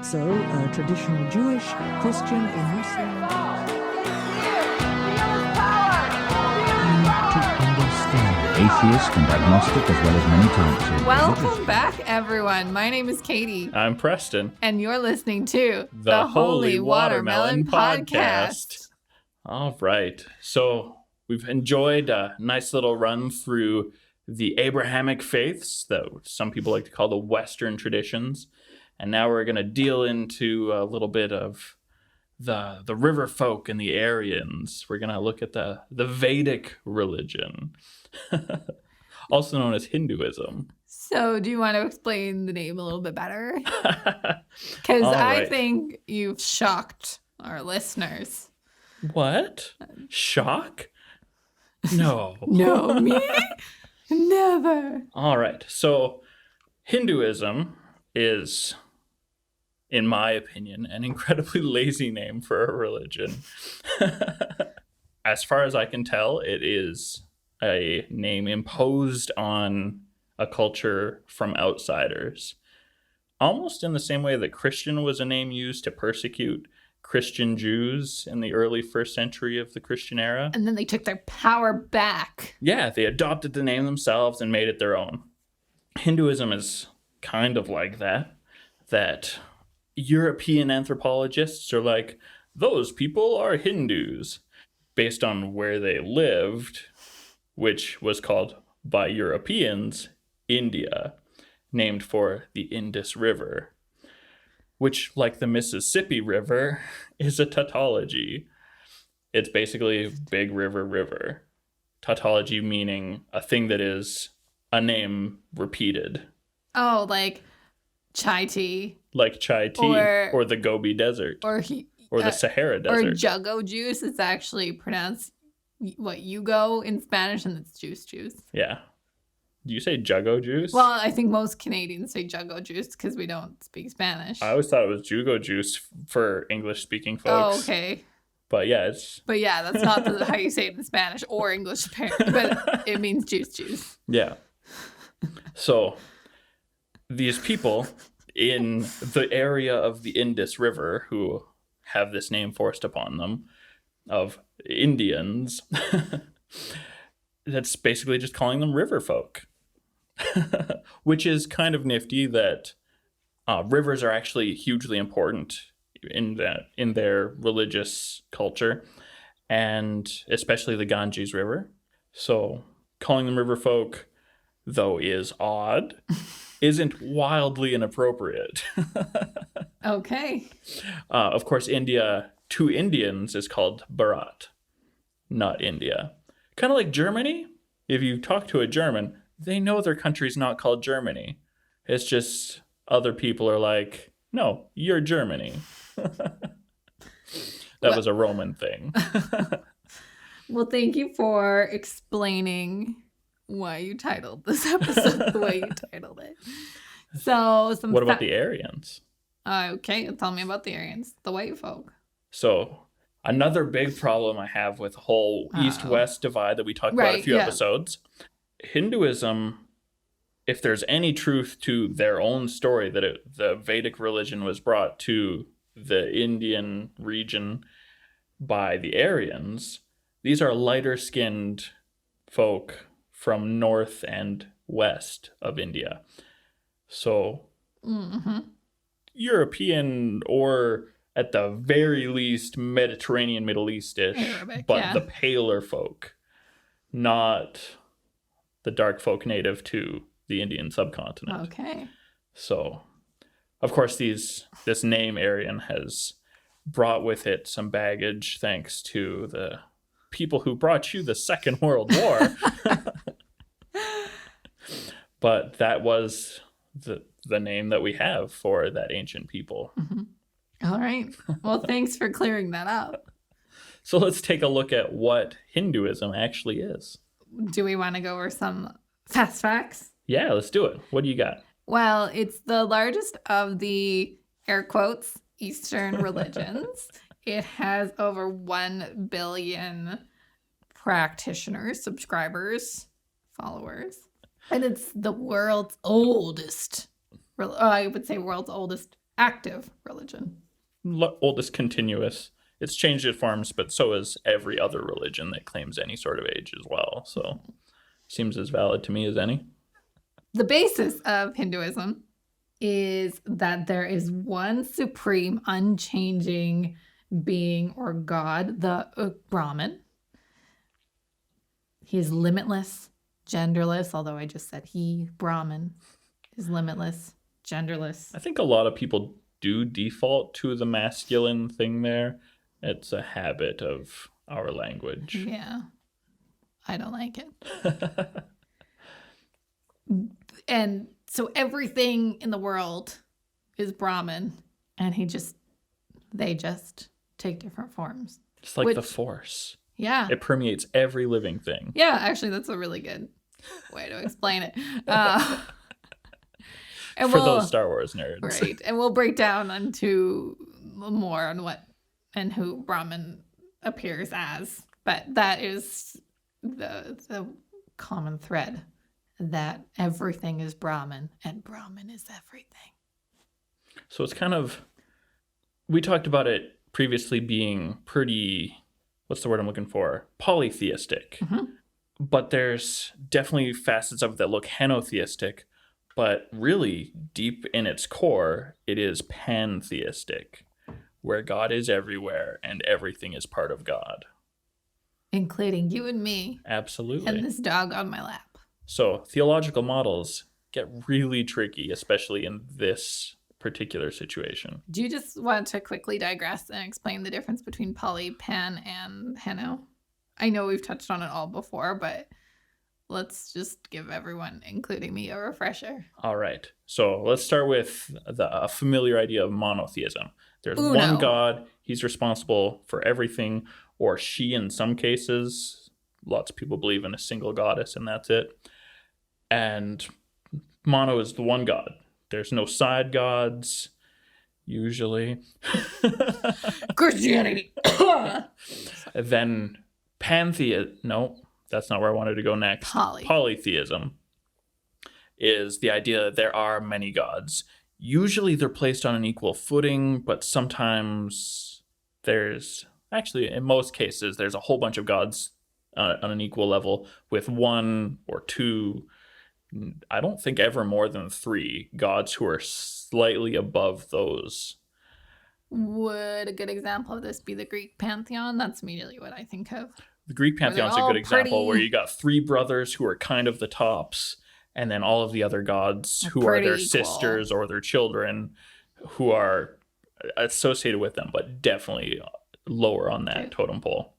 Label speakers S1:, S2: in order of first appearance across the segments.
S1: So, traditional Jewish, Christian, or Muslim. To understand.
S2: Atheist and agnostic as well as many types.
S3: Welcome back, everyone. My name is Katie.
S4: I'm Preston.
S3: And you're listening to
S4: The Holy Watermelon Podcast. All right. So we've enjoyed a nice little run through the Abrahamic faiths that some people like to call the Western traditions. And now we're going to deal into a little bit of the river folk and the Aryans. We're going to look at the Vedic religion, also known as Hinduism.
S3: So do you want to explain the name a little bit better? Because I think you've shocked our listeners.
S4: What? Shock? No.
S3: No, me? Never.
S4: All right. So Hinduism is, in my opinion, an incredibly lazy name for a religion. As far as I can tell, it is a name imposed on a culture from outsiders. Almost in the same way that Christian was a name used to persecute Christian Jews in the early first century of the Christian era.
S3: And then they took their power back.
S4: Yeah, they adopted the name themselves and made it their own. Hinduism is kind of like that European anthropologists are like, those people are Hindus, based on where they lived, which was called by Europeans India, named for the Indus River, which, like the Mississippi River, is a tautology. It's basically big river. Tautology meaning a thing that is a name repeated.
S3: Oh, like chai tea.
S4: Like chai tea or the Gobi Desert or the Sahara Desert.
S3: Or jugo juice. It's actually pronounced Yugo in Spanish, and it's juice.
S4: Yeah. Do you say jugo juice?
S3: Well, I think most Canadians say jugo juice because we don't speak Spanish.
S4: I always thought it was jugo juice for English-speaking folks.
S3: Oh, okay.
S4: But yeah,
S3: that's not how you say it in Spanish or English, but it means juice.
S4: Yeah. So these people in the area of the Indus River who have this name forced upon them of Indians, that's basically just calling them river folk, which is kind of nifty that rivers are actually hugely important in their religious culture, and especially the Ganges River. So calling them river folk, though is odd, isn't wildly inappropriate.
S3: Okay.
S4: Of course, India to Indians is called Bharat, not India. Kind of like Germany. If you talk to a German, they know their country's not called Germany. It's just other people are like, no, you're Germany. That was a Roman thing.
S3: Well, thank you for explaining why you titled this episode the way you titled it. So,
S4: what about the Aryans?
S3: Okay, tell me about the Aryans, the white folk.
S4: So, another big problem I have with the whole East-West divide that we talked about a few episodes. Hinduism, if there's any truth to their own story that the Vedic religion was brought to the Indian region by the Aryans, these are lighter-skinned folk from north and west of India. So, European or at the very least Mediterranean, Middle East-ish,
S3: Arabic,
S4: but the paler folk, not the dark folk native to the Indian subcontinent.
S3: Okay.
S4: So, of course, this name Aryan has brought with it some baggage thanks to the people who brought you the Second World War. But that was the name that we have for that ancient people.
S3: Mm-hmm. All right. Well, thanks for clearing that up.
S4: So let's take a look at what Hinduism actually is.
S3: Do we want to go over some fast facts?
S4: Yeah, let's do it. What do you got?
S3: Well, it's the largest of the, air quotes, Eastern religions. It has over 1 billion practitioners, subscribers, followers. And it's the world's oldest, I would say world's oldest active religion.
S4: Oldest continuous. It's changed its forms, but so is every other religion that claims any sort of age as well. So seems as valid to me as any.
S3: The basis of Hinduism is that there is one supreme, unchanging being or God, the Brahman. He is limitless, genderless, although I just said he, Brahman, is limitless, genderless.
S4: I think a lot of people do default to the masculine thing there. It's a habit of our language.
S3: Yeah, I don't like it. And so everything in the world is Brahman, and they just take different forms.
S4: It's like the Force.
S3: Yeah.
S4: It permeates every living thing.
S3: Yeah, actually, that's a really good way to explain it. And
S4: For those Star Wars nerds.
S3: Right. And we'll break down into more on what and who Brahman appears as. But that is the common thread, that everything is Brahman and Brahman is everything.
S4: So it's kind of, we talked about it previously being pretty, what's the word I'm looking for? Polytheistic.
S3: Mm-hmm.
S4: But there's definitely facets of it that look henotheistic, but really deep in its core, it is pantheistic, where God is everywhere and everything is part of God.
S3: Including you and me.
S4: Absolutely.
S3: And this dog on my lap.
S4: So theological models get really tricky, especially in this particular situation.
S3: Do you just want to quickly digress and explain the difference between poly, pan, and heno? I know we've touched on it all before, but let's just give everyone, including me, a refresher.
S4: All right. So let's start with the familiar idea of monotheism. There's
S3: Uno.
S4: one God. He's responsible for everything, or she in some cases. Lots of people believe in a single goddess, and that's it. And mono is the one God. There's no side gods, usually.
S3: Christianity.
S4: Then no, that's not where I wanted to go next. Polytheism is the idea that there are many gods. Usually they're placed on an equal footing, but sometimes in most cases, there's a whole bunch of gods on an equal level with one or two, I don't think ever more than 3 gods who are slightly above those.
S3: Would a good example of this be the Greek pantheon? That's immediately what I think of.
S4: The Greek pantheon's a good example where you got 3 brothers who are kind of the tops, and then all of the other gods who are their sisters or their children who are associated with them, but definitely lower on that totem pole.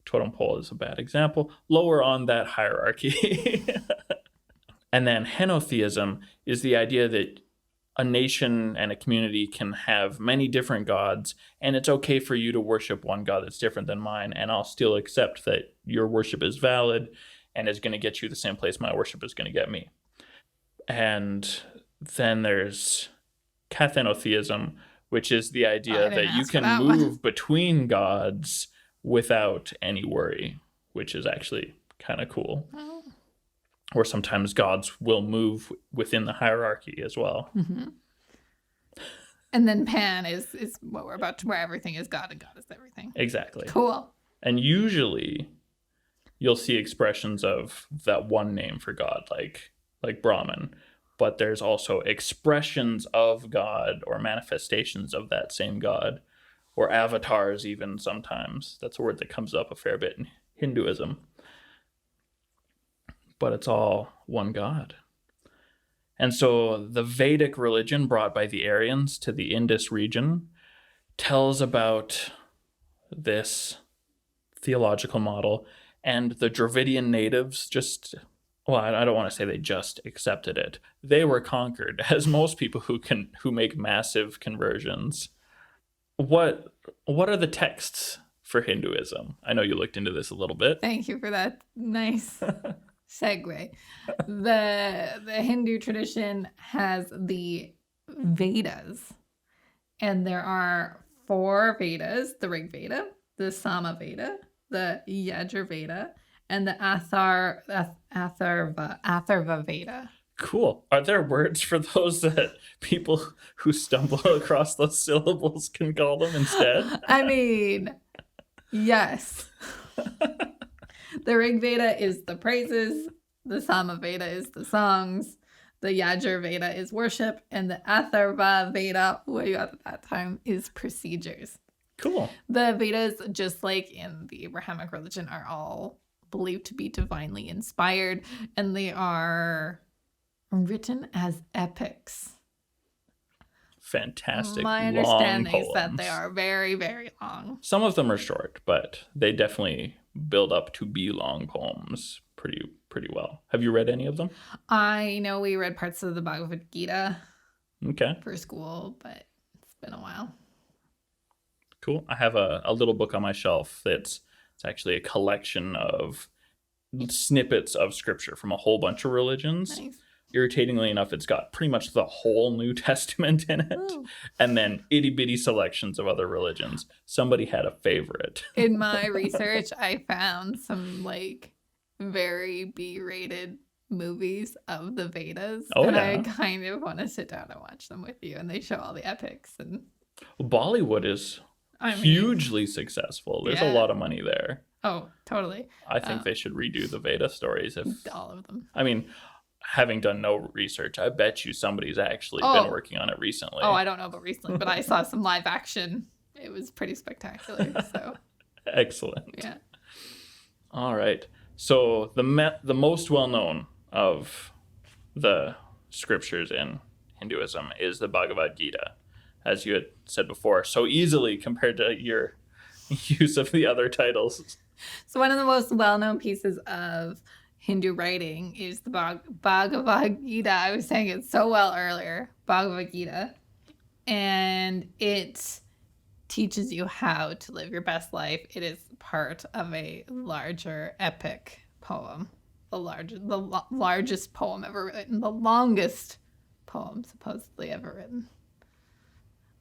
S4: Totem pole is a bad example. Lower on that hierarchy. And then henotheism is the idea that a nation and a community can have many different gods, and it's okay for you to worship one God that's different than mine, and I'll still accept that your worship is valid and is going to get you the same place my worship is going to get me. And then there's kathenotheism, which is the idea that you can move between gods without any worry, which is actually kind of cool. Oh. Or sometimes gods will move within the hierarchy as well.
S3: Mm-hmm. And then pan is what we're about to, where everything is God and God is everything.
S4: Exactly.
S3: Cool.
S4: And usually you'll see expressions of that one name for God, like Brahman. But there's also expressions of God or manifestations of that same God, or avatars even sometimes. That's a word that comes up a fair bit in Hinduism. But it's all one God. And so the Vedic religion brought by the Aryans to the Indus region tells about this theological model, and the Dravidian natives I don't want to say they just accepted it. They were conquered, as most people who make massive conversions. What are the texts for Hinduism? I know you looked into this a little bit.
S3: Thank you for that nice segue. The Hindu tradition has the Vedas, and there are 4 Vedas: the Rig Veda, the Sama Veda, the Yajur Veda, and the Atharva Veda.
S4: Cool. Are there words for those that people who stumble across those syllables can call them instead?
S3: I mean, yes. The Rig Veda is the praises, the Sama Veda is the songs, the Yajur Veda is worship, and the Atharva Veda, way out at that time, is procedures.
S4: Cool.
S3: The Vedas, just like in the Abrahamic religion, are all believed to be divinely inspired, and they are written as epics.
S4: Fantastic.
S3: My
S4: long
S3: understanding is
S4: poems.
S3: that they are very, very long.
S4: Some of them are short, but they definitely build up to be long poems pretty well. Have you read any of them?
S3: I know we read parts of the Bhagavad Gita
S4: Okay.
S3: for school, but it's been a while.
S4: Cool. I have a little book on my shelf it's actually a collection of snippets of scripture from a whole bunch of religions.
S3: Nice.
S4: Irritatingly enough, it's got pretty much the whole New Testament in it,
S3: Oh.
S4: and then itty-bitty selections of other religions. Somebody had a favorite.
S3: In my research, I found some like very B-rated movies of the Vedas,
S4: Oh,
S3: and
S4: yeah.
S3: I kind of want to sit down and watch them with you. And they show all the epics, and
S4: Bollywood is
S3: I mean,
S4: hugely successful. There's
S3: Yeah.
S4: a lot of money there.
S3: oh, totally,
S4: I think they should redo the Veda stories.
S3: all of them.
S4: I mean, having done no research, I bet you somebody's actually
S3: Oh.
S4: been working on it recently.
S3: Oh, I don't know about recently, but I saw some live action. It was pretty spectacular. So
S4: Excellent.
S3: yeah.
S4: All right. So the most well-known of the scriptures in Hinduism is the Bhagavad Gita, as you had said before, so easily compared to your use of the other titles.
S3: So one of the most well-known pieces of Hindu writing is the Bhagavad Gita. I was saying it so well earlier, Bhagavad Gita. And it teaches you how to live your best life. It is part of a larger epic poem. The largest poem ever written. The longest poem supposedly ever written.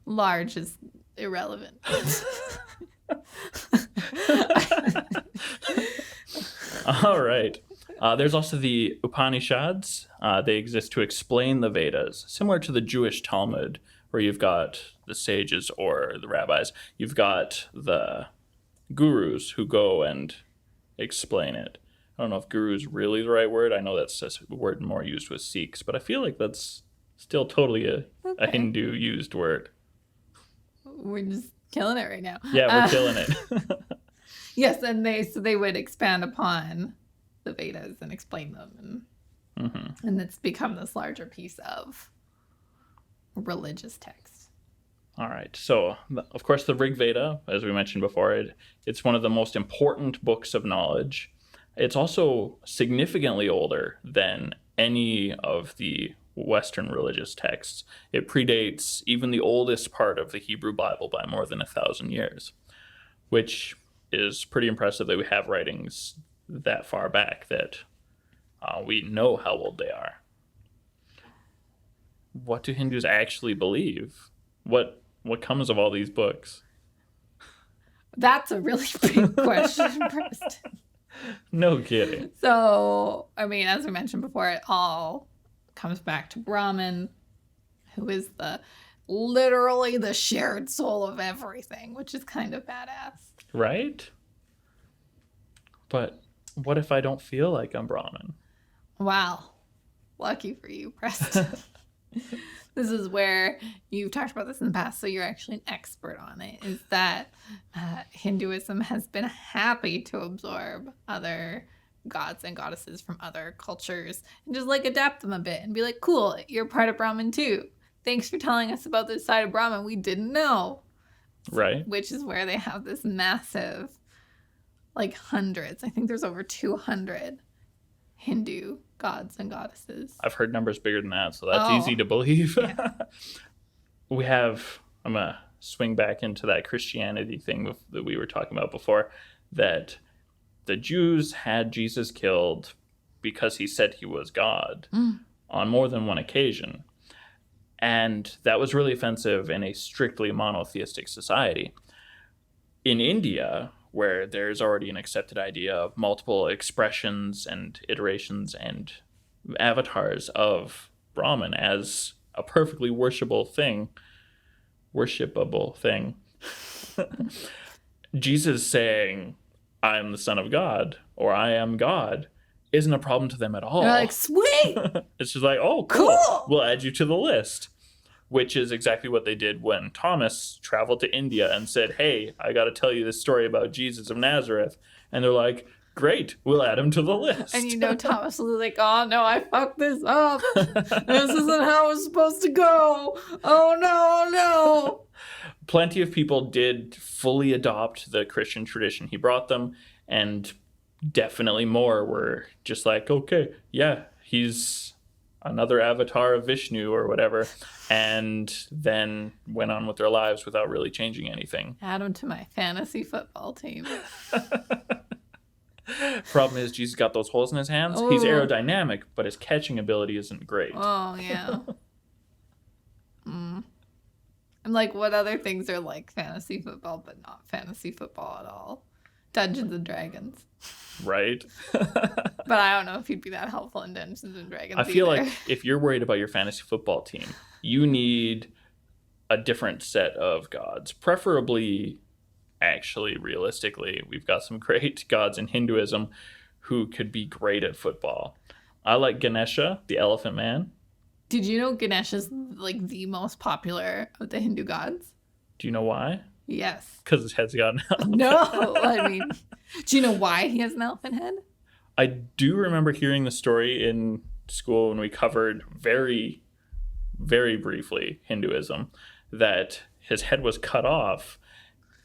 S3: Large is irrelevant.
S4: All right. There's also the Upanishads. They exist to explain the Vedas, similar to the Jewish Talmud, where you've got the sages or the rabbis. You've got the gurus who go and explain it. I don't know if guru is really the right word. I know that's a word more used with Sikhs, but I feel like that's still totally a Hindu used word.
S3: We're just killing it right now.
S4: Yeah, we're killing it.
S3: Yes, and they would expand upon the Vedas and explain them, and it's become this larger piece of religious text.
S4: All right. So, of course, the Rig Veda, as we mentioned before, it's one of the most important books of knowledge. It's also significantly older than any of the Western religious texts. It predates even the oldest part of the Hebrew Bible by more than 1,000 years, which is pretty impressive that we have writings that far back that we know how old they are. What do Hindus actually believe? What comes of all these books?
S3: That's a really big question, Preston.
S4: No kidding.
S3: So, I mean, as we mentioned before, it all comes back to Brahman, who is literally the shared soul of everything, which is kind of badass.
S4: Right? But what if I don't feel like I'm Brahmin?
S3: Wow. Lucky for you, Preston. This is where you've talked about this in the past, so you're actually an expert on it, is that Hinduism has been happy to absorb other gods and goddesses from other cultures and just like adapt them a bit and be like, cool, you're part of Brahman too. Thanks for telling us about this side of Brahman we didn't know.
S4: Right.
S3: Which is where they have this massive, like hundreds. I think there's over 200 Hindu gods and goddesses.
S4: I've heard numbers bigger than that, so that's
S3: Oh.
S4: easy to believe.
S3: Yeah.
S4: I'm going to swing back into that Christianity thing that we were talking about before, that the Jews had Jesus killed because he said he was God on more than one occasion. And that was really offensive in a strictly monotheistic society. In India, where there's already an accepted idea of multiple expressions and iterations and avatars of Brahman as a perfectly worshipable thing. Jesus saying, I am the Son of God, or I am God, isn't a problem to them at all.
S3: They're like, sweet!
S4: It's just like, oh, cool.
S3: Cool.
S4: We'll add you to the list. Which is exactly what they did when Thomas traveled to India and said, hey, I got to tell you this story about Jesus of Nazareth. And they're like, great, we'll add him to the list.
S3: And Thomas was like, oh no, I fucked this up. This isn't how it's supposed to go. Oh no.
S4: Plenty of people did fully adopt the Christian tradition he brought them, and definitely more were just like, okay, yeah, he's another avatar of Vishnu or whatever, and then went on with their lives without really changing anything.
S3: Add him to my fantasy football team.
S4: Problem is, Jesus got those holes in his hands.
S3: Oh.
S4: He's aerodynamic, but his catching ability isn't great.
S3: Oh, yeah. And like, what other things are like fantasy football, but not fantasy football at all? Dungeons and Dragons.
S4: Right?
S3: But I don't know if he'd be that helpful in Dungeons and Dragons
S4: I feel
S3: either.
S4: like if you're worried about your fantasy football team, you need a different set of gods. Preferably, actually, realistically, we've got some great gods in Hinduism who could be great at football. I like Ganesha, the elephant man.
S3: Did you know Ganesh is like the most popular of the Hindu gods?
S4: Do you know why?
S3: Yes.
S4: Because his head's got an elephant.
S3: No, I mean, do you know why he has an elephant head?
S4: I do remember hearing the story in school when we covered very, very briefly Hinduism, that his head was cut off.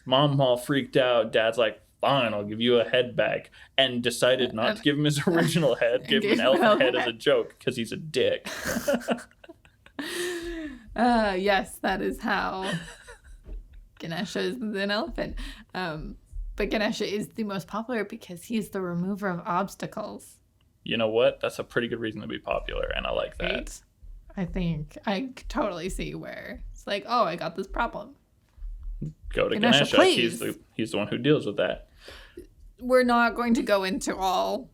S4: Mom all freaked out. Dad's like, fine, I'll give you a head back. And decided not to give him his original head, give him an elephant head as a joke because he's a dick.
S3: Yes, that is how Ganesha is an elephant. But Ganesha is the most popular because he's the remover of obstacles.
S4: You know what? That's a pretty good reason to be popular, and I like that.
S3: Right? I think I totally see where it's like, oh, I got this problem.
S4: Go to
S3: Ganesha,
S4: Ganesha.
S3: please.
S4: He's the one who deals with that.
S3: We're not going to go into all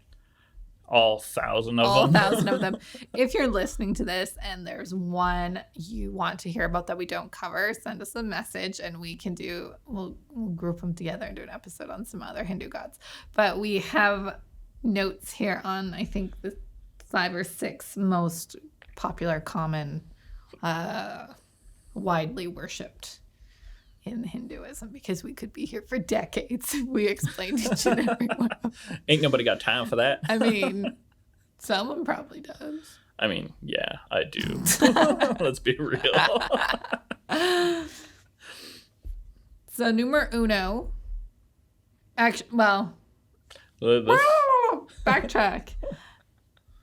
S4: 1,000 of them.
S3: 1,000 of them. If you're listening to this and there's one you want to hear about that we don't cover, send us a message and we'll group them together and do an episode on some other Hindu gods. But we have notes here on, I think, the 5 or 6 most popular, common, widely worshipped in Hinduism, because we could be here for decades. We explained each and every one of them.
S4: Ain't nobody got time for that.
S3: I mean, someone probably does.
S4: I mean, yeah, I do. Let's be real.
S3: So, numero uno. Actually, well, backtrack.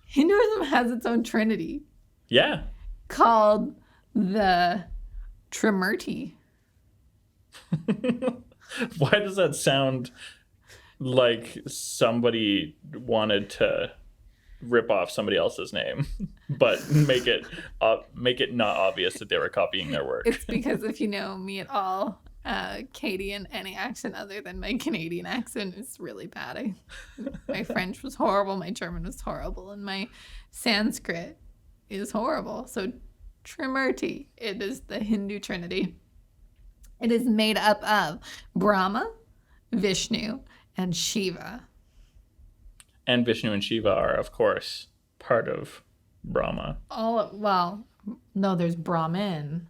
S3: Hinduism has its own trinity
S4: Yeah.
S3: called the Trimurti.
S4: Why does that sound like somebody wanted to rip off somebody else's name, but make it not obvious that they were copying their work?
S3: It's because if you know me at all, Katie, in any accent other than my Canadian accent is really bad. My French was horrible, my German was horrible, and my Sanskrit is horrible. So Trimurti, it is the Hindu trinity. It is made up of Brahma, Vishnu, and Shiva.
S4: And Vishnu and Shiva are, of course, part of Brahma.
S3: No, there's Brahmin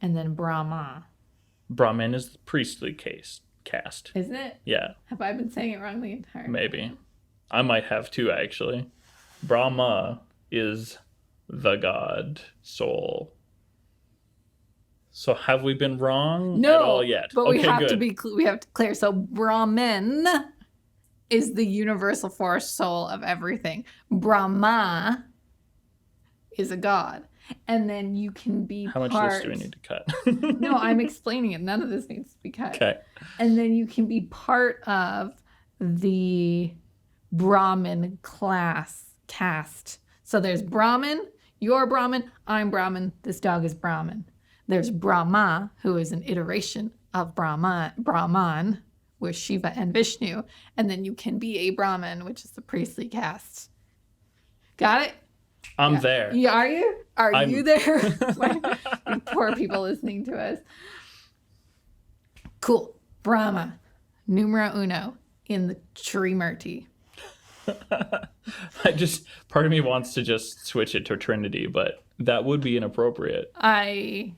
S3: and then Brahma.
S4: Brahmin is the priestly caste.
S3: Is it?
S4: Yeah,
S3: Have I been saying it wrong the entire time?
S4: maybe. I might have too, actually. Brahma is the god soul. So have we been wrong
S3: No,
S4: at all yet?
S3: but
S4: Okay,
S3: we have
S4: good.
S3: to be we have to clear. So Brahman is the universal force soul of everything. Brahma is a god, and then you can be
S4: How much
S3: part...
S4: of this do we need to cut?
S3: No, I'm explaining it. None of this needs to be cut.
S4: Okay.
S3: And then you can be part of the Brahmin caste. So there's Brahmin, you're Brahmin, I'm Brahmin, this dog is Brahmin. There's Brahma, who is an iteration of Brahman, with Shiva and Vishnu. And then you can be a Brahmin, which is the priestly caste. Got it?
S4: I'm there.
S3: Yeah, are you? Are you there? You poor people listening to us. Cool. Brahma, numero uno in the Trimurti.
S4: Part of me wants to just switch it to Trinity, but that would be inappropriate.
S3: I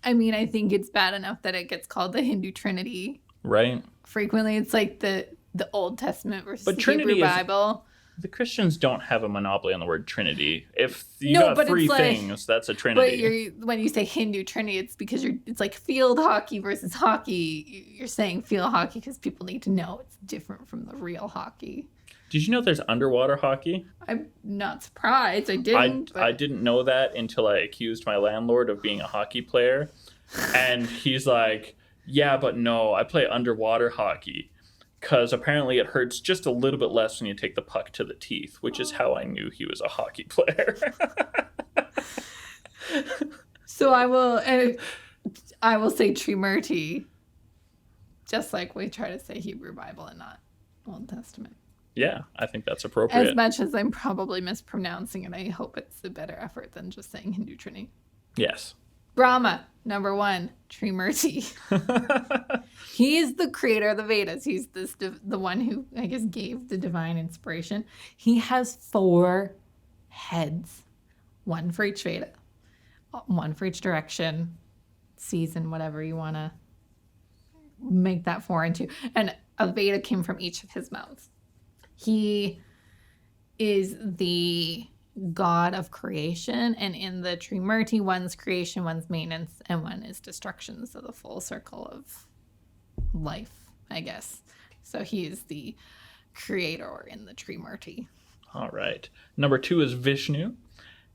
S3: mean, I think it's bad enough that it gets called the Hindu Trinity.
S4: Right?
S3: Frequently, it's like the Old Testament versus
S4: But
S3: the
S4: Trinity
S3: Hebrew
S4: is-
S3: Bible.
S4: The Christians don't have a monopoly on the word Trinity. If you got three things, that's a Trinity.
S3: But when you say Hindu Trinity, it's because it's like field hockey versus hockey. You're saying field hockey because people need to know it's different from the real hockey.
S4: Did you know there's underwater hockey?
S3: I'm not surprised. I didn't.
S4: I didn't know that until I accused my landlord of being a hockey player. And he's like, yeah, but no, I play underwater hockey. Because apparently it hurts just a little bit less when you take the puck to the teeth, which is how I knew he was a hockey player.
S3: So I will say Trimurti, just like we try to say Hebrew Bible and not Old Testament.
S4: Yeah, I think that's appropriate.
S3: As much as I'm probably mispronouncing it, I hope it's a better effort than just saying Hindu Trinity.
S4: Yes.
S3: Brahma, number one, Trimurti. He is the creator of the Vedas. He's the one who, I guess, gave the divine inspiration. He has 4 heads, one for each Veda, one for each direction, season, whatever you want to make that 4 into. And a Veda came from each of his mouths. He is the god of creation, and in the Trimurti, one's creation, one's maintenance, and one is destruction. So the full circle of life, I guess. So he is the creator in the Trimurti.
S4: All right. Number 2 is Vishnu.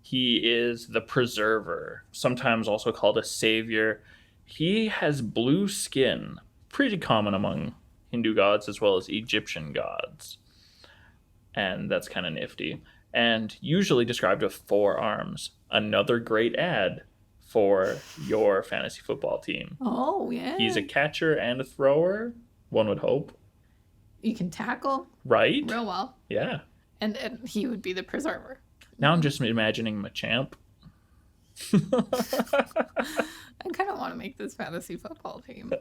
S4: He is the preserver, sometimes also called a savior. He has blue skin, pretty common among Hindu gods as well as Egyptian gods. And that's kind of nifty. And usually described with 4 arms. Another great ad for your fantasy football team.
S3: Oh, yeah.
S4: He's a catcher and a thrower, one would hope.
S3: You can tackle
S4: Right?
S3: real well.
S4: Yeah.
S3: And he would be the preserver.
S4: Now I'm just imagining Machamp.
S3: I kind of want to make this fantasy football team.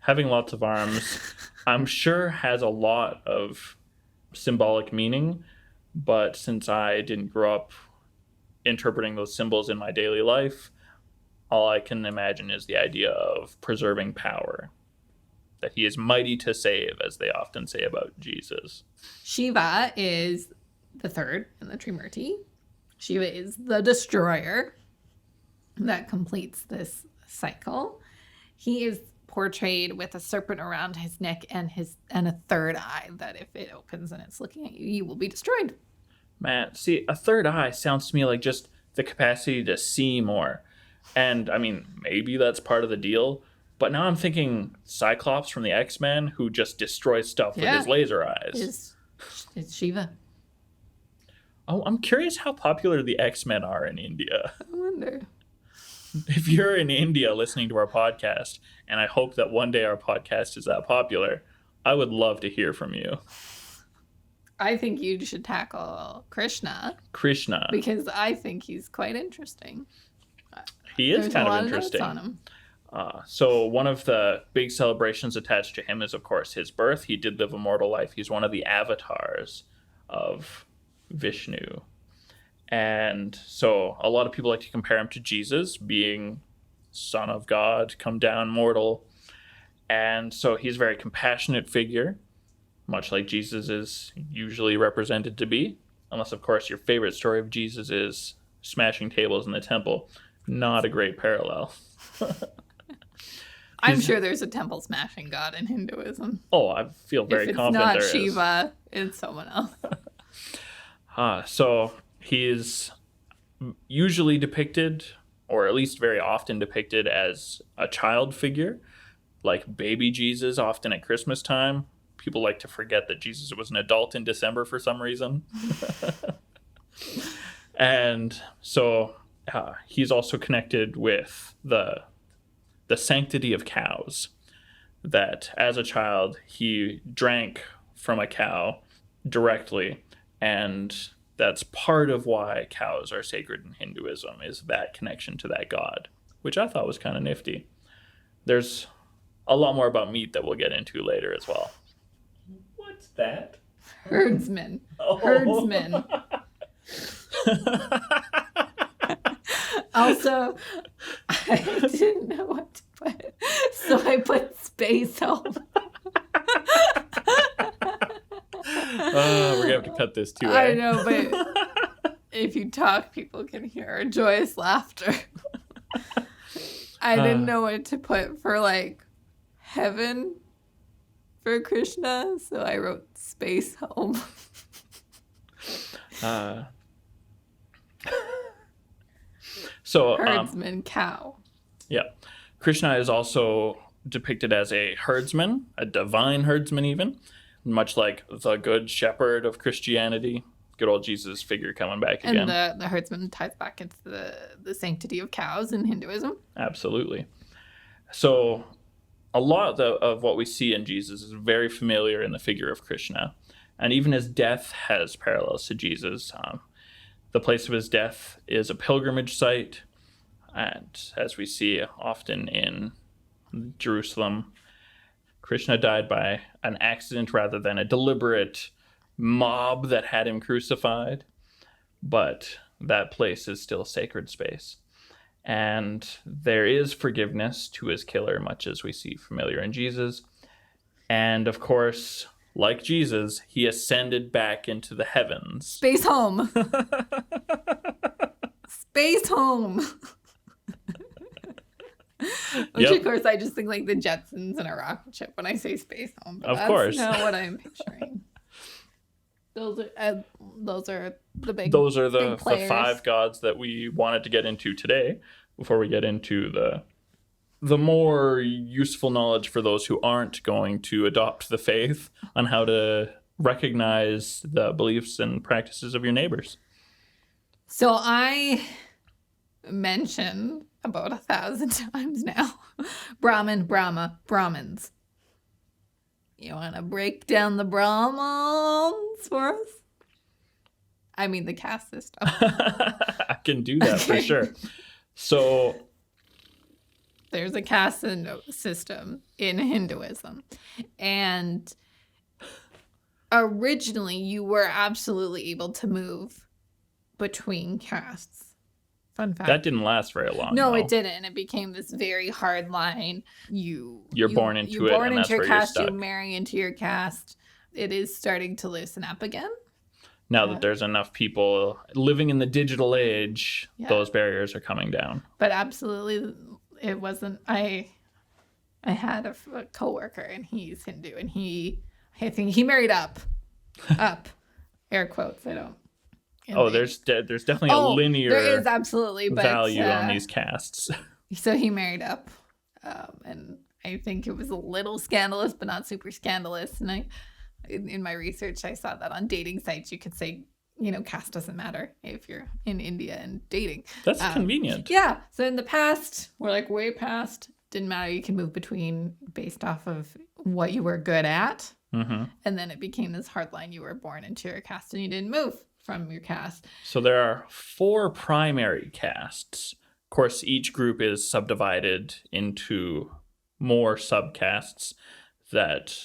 S4: Having lots of arms, I'm sure has a lot of symbolic meaning. But since I didn't grow up interpreting those symbols in my daily life, all I can imagine is the idea of preserving power. That he is mighty to save, as they often say about Jesus.
S3: Shiva is the 3rd in the Trimurti. Shiva is the destroyer that completes this cycle. He is portrayed with a serpent around his neck and a 3rd eye that if it opens and it's looking at you, you will be destroyed.
S4: Man, see, a 3rd eye sounds to me like just the capacity to see more. And, I mean, maybe that's part of the deal. But now I'm thinking Cyclops from the X-Men who just destroys stuff with his laser eyes.
S3: It's Shiva.
S4: Oh, I'm curious how popular the X-Men are in India.
S3: I wonder.
S4: If you're in India listening to our podcast, and I hope that one day our podcast is that popular, I would love to hear from you.
S3: I think you should tackle Krishna.
S4: Krishna.
S3: Because I think he's quite interesting.
S4: He is
S3: There's
S4: kind
S3: a lot
S4: of interesting.
S3: Of notes on him.
S4: So one of the big celebrations attached to him is, of course, his birth. He did live a mortal life. He's one of the avatars of Vishnu. And so a lot of people like to compare him to Jesus, being Son of God, come down mortal. And so he's a very compassionate figure, much like Jesus is usually represented to be. Unless, of course, your favorite story of Jesus is smashing tables in the temple. Not a great parallel.
S3: I'm sure there's a temple smashing god in Hinduism.
S4: Oh, I feel very confident there is.
S3: If it's not Shiva, it's someone else.
S4: So he is usually depicted, or at least very often depicted, as a child figure, like baby Jesus, often at Christmas time. People like to forget that Jesus was an adult in December for some reason. And so he's also connected with the sanctity of cows, that as a child he drank from a cow directly, and that's part of why cows are sacred in Hinduism, is that connection to that god, which I thought was kind of nifty. There's a lot more about meat that we'll get into later as well. What's that?
S3: Herdsman.
S4: Oh.
S3: Herdsman. Also, I didn't know what to put, so I put space home.
S4: We're gonna have to cut this too.
S3: I know, but if you talk, people can hear our joyous laughter. I didn't know what to put for like heaven for Krishna, so I wrote space home.
S4: So
S3: Herdsman cow.
S4: yeah, Krishna is also depicted as a herdsman, a divine herdsman even, much like the good shepherd of Christianity. Good old Jesus figure coming back again.
S3: And the herdsman ties back into the sanctity of cows in Hinduism.
S4: Absolutely. So a lot of what we see in Jesus is very familiar in the figure of Krishna. And even his death has parallels to Jesus. The place of his death is a pilgrimage site. And as we see often in Jerusalem, Krishna died by an accident rather than a deliberate mob that had him crucified. But that place is still sacred space. And there is forgiveness to his killer, much as we see familiar in Jesus. And of course, like Jesus, he ascended back into the heavens.
S3: Space home. Space home. Which, of course, I just think like the Jetsons in a rocket ship when I say space home. But
S4: Of
S3: that's
S4: course.
S3: not what I'm picturing. Those are the big.
S4: Those are
S3: big
S4: the
S3: players.
S4: 5 gods that we wanted to get into today before we get into the more useful knowledge for those who aren't going to adopt the faith on how to recognize the beliefs and practices of your neighbors.
S3: So I mention about 1,000 times now Brahman, Brahma, Brahmins. You want to break down the Brahmins for us? I mean the caste system.
S4: I can do that for sure. So
S3: There's a caste system in Hinduism. And originally you were absolutely able to move between castes. Fun fact.
S4: that didn't last very long.
S3: No,
S4: though.
S3: it didn't. And it became this very hard line. You're
S4: born into it, and that's
S3: your
S4: where you're
S3: caste, you
S4: stuck.
S3: marry into your caste. It is starting to loosen up again.
S4: Now that there's enough people living in the digital age, those barriers are coming down.
S3: But absolutely, it wasn't. I had a coworker, and he's Hindu, and I think he married up, air quotes. I don't.
S4: There's definitely a linear
S3: there is absolutely but,
S4: value on these castes.
S3: So he married up, and I think it was a little scandalous, but not super scandalous. And in my research, I saw that on dating sites, you could say, caste doesn't matter if you're in India and dating.
S4: That's convenient.
S3: Yeah. So in the past, we're like way past, didn't matter. You can move between based off of what you were good at.
S4: Mm-hmm.
S3: And then it became this hard line. You were born into your caste and you didn't move from your caste.
S4: So there are 4 primary castes. Of course, each group is subdivided into more subcastes that,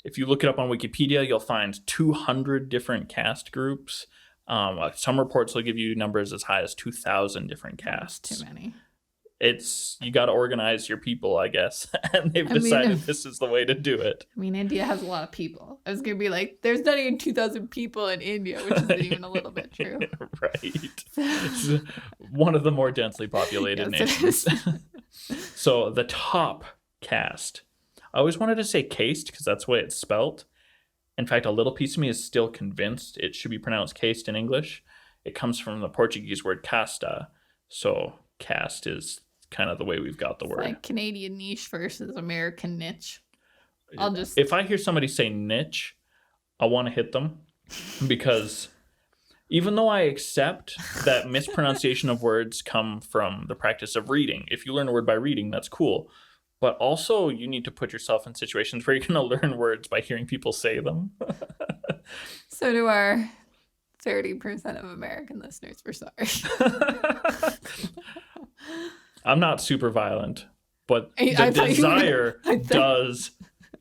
S4: if you look it up on Wikipedia, you'll find 200 different caste groups. Some reports will give you numbers as high as 2,000 different castes.
S3: Too many.
S4: You got to organize your people, I guess. And they've decided this is the way to do it.
S3: I mean, India has a lot of people. I was going to be like, there's not even 2,000 people in India, which isn't even a little bit true.
S4: Right. It's one of the more densely populated nations. So the top caste, I always wanted to say caste because that's the way it's spelt. In fact, a little piece of me is still convinced it should be pronounced caste in English. It comes from the Portuguese word casta. So caste is kind of the way we've got the word.
S3: Like Canadian niche versus American niche.
S4: If I hear somebody say niche, I want to hit them because even though I accept that mispronunciation of words come from the practice of reading, if you learn a word by reading, that's cool. But also you need to put yourself in situations where you're going to learn words by hearing people say them.
S3: So to our 30% of American listeners were sorry.
S4: I'm not super violent, but
S3: I
S4: the
S3: thought you were
S4: desire
S3: gonna- I thought-
S4: does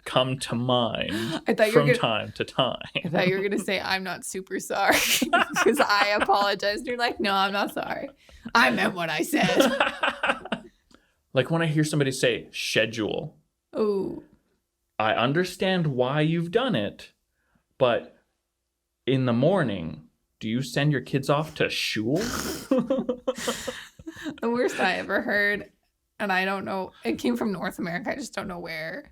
S4: come to mind
S3: I thought you were
S4: from
S3: gonna-
S4: time to time.
S3: I thought you were going to say, I'm not super sorry because I apologized. You're like, no, I'm not sorry. I meant what I said.
S4: Like when I hear somebody say schedule,
S3: Oh,
S4: I understand why you've done it, but in the morning, do you send your kids off to shul?
S3: the worst I ever heard. And I don't know. It came from North America. I just don't know where.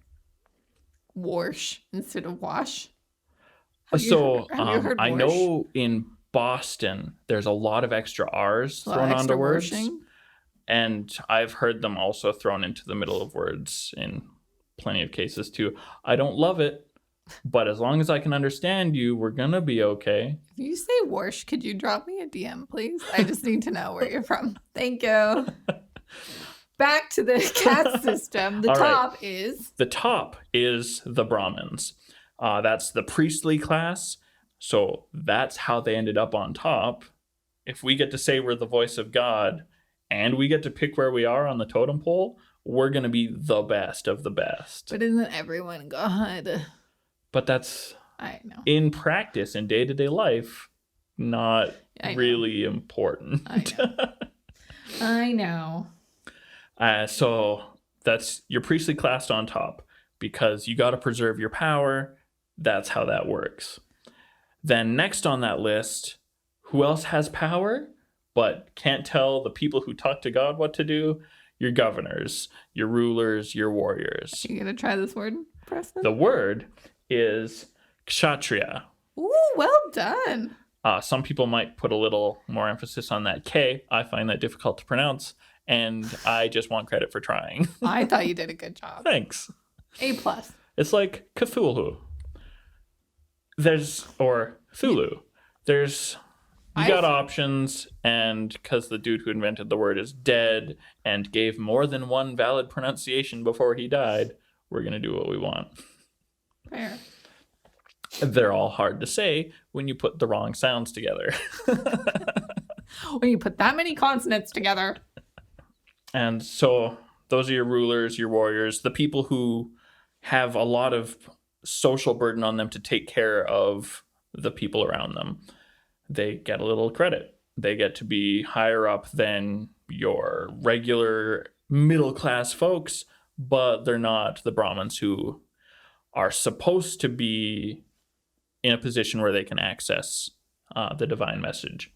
S3: Wash instead of wash. Have you heard
S4: I
S3: wash?
S4: know in Boston, there's a lot of extra R's
S3: A lot of
S4: thrown
S3: extra
S4: onto words.
S3: washing.
S4: And I've heard them also thrown into the middle of words in plenty of cases too. I don't love it, but as long as I can understand you, we're going to be okay.
S3: If you say wash, could you drop me a DM, please? I just need to know where you're from. Thank you. Back to the caste system. The
S4: All right.
S3: top is...
S4: The top is the Brahmins. That's the priestly class. So that's how they ended up on top. If we get to say we're the voice of God and we get to pick where we are on the totem pole, we're going to be the best of the best.
S3: But isn't everyone God?
S4: But that's,
S3: I know.
S4: in practice, in day-to-day life, not
S3: I know.
S4: really important.
S3: I know.
S4: So that's your priestly class on top because you got to preserve your power. That's how that works. Then next on that list, who else has power but can't tell the people who talk to God what to do? Your governors, your rulers, your warriors.
S3: You gonna try this word, Preston?
S4: The word is kshatriya.
S3: Ooh, well done.
S4: Some people might put a little more emphasis on that K. I find that difficult to pronounce, and I just want credit for trying.
S3: I thought you did a good job.
S4: Thanks.
S3: A+.
S4: It's like Cthulhu. Or Thulu. You got options, and because the dude who invented the word is dead and gave more than one valid pronunciation before he died, we're going to do what we want.
S3: Fair.
S4: They're all hard to say when you put the wrong sounds together.
S3: When you put that many consonants together.
S4: And so those are your rulers, your warriors, the people who have a lot of social burden on them to take care of the people around them. They get a little credit. They get to be higher up than your regular middle-class folks, but they're not the Brahmins who are supposed to be in a position where they can access the divine message.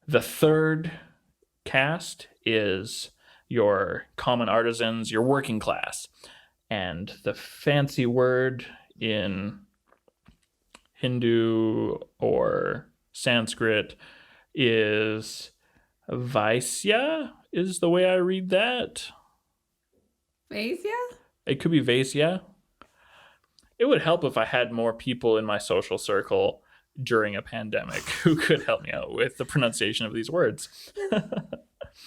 S4: The third caste is your common artisans, your working class. And the fancy word in Hindu or Sanskrit is Vaisya, is the way I read that.
S3: Vaisya?
S4: It could be Vaisya. It would help if I had more people in my social circle during a pandemic who could help me out with the pronunciation of these words.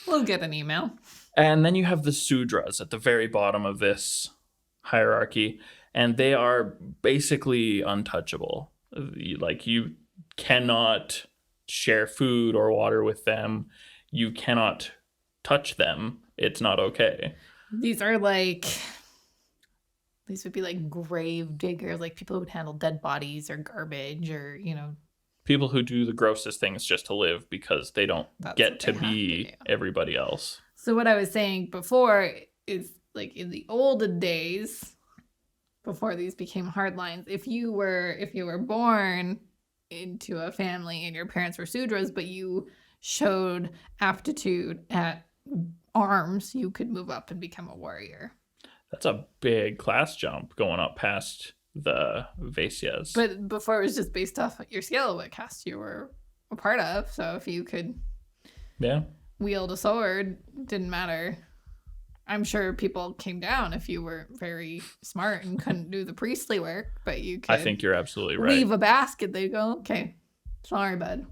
S3: We'll get an email.
S4: And then you have the Sudras at the very bottom of this hierarchy, and they are basically untouchable. Like, you cannot share food or water with them. You cannot touch them. It's not okay.
S3: These would be like grave diggers, like people who would handle dead bodies or garbage or,
S4: People who do the grossest things just to live because they don't
S3: That's
S4: get
S3: what
S4: to
S3: they have
S4: be
S3: to do.
S4: everybody else.
S3: So what I was saying before is, like, in the olden days, before these became hard lines, if you were born into a family and your parents were Sudras, but you showed aptitude at arms, you could move up and become a warrior.
S4: That's a big class jump going up past the Vaisyas.
S3: But before, it was just based off your skill, what caste you were a part of. So if you could wield a sword, didn't matter. I'm sure people came down if you were very smart and couldn't do the priestly work, but you could.
S4: I think you're absolutely right.
S3: Leave a basket. They go, okay, sorry, bud.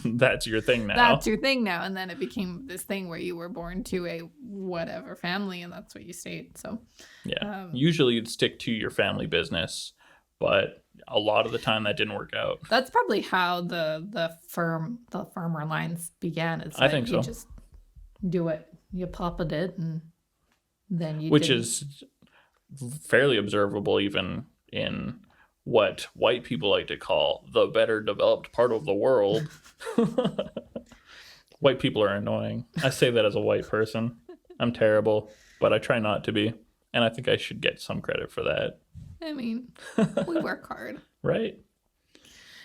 S4: That's your thing now.
S3: That's your thing now. And then it became this thing where you were born to a whatever family, and that's what you stayed. So
S4: yeah. Usually you'd stick to your family business, but a lot of the time that didn't work out.
S3: That's probably how the farmer lines began. It's
S4: I think
S3: you
S4: so.
S3: just do it. You papa did, and then you
S4: Which
S3: didn't.
S4: is fairly observable even in what white people like to call the better developed part of the world. White people are annoying. I say that as a white person. I'm terrible, but I try not to be. And I think I should get some credit for that.
S3: I mean, we work hard.
S4: Right?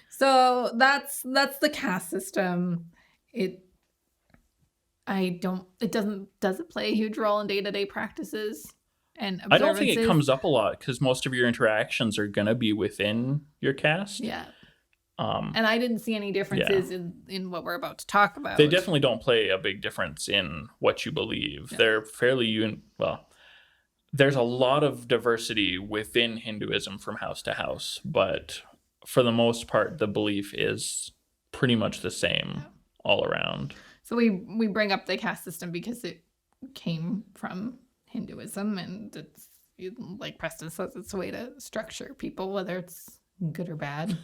S3: So that's the caste system. Does it play a huge role in day-to-day practices and observances?
S4: I don't think it comes up a lot because most of your interactions are going to be within your caste.
S3: Yeah. And I didn't see any differences in what we're about to talk about.
S4: They definitely don't play a big difference in what you believe. Yeah. They're fairly there's a lot of diversity within Hinduism from house to house, but for the most part, the belief is pretty much the same all around.
S3: So we bring up the caste system because it came from Hinduism, and it's, like Preston says, it's a way to structure people, whether it's good or bad.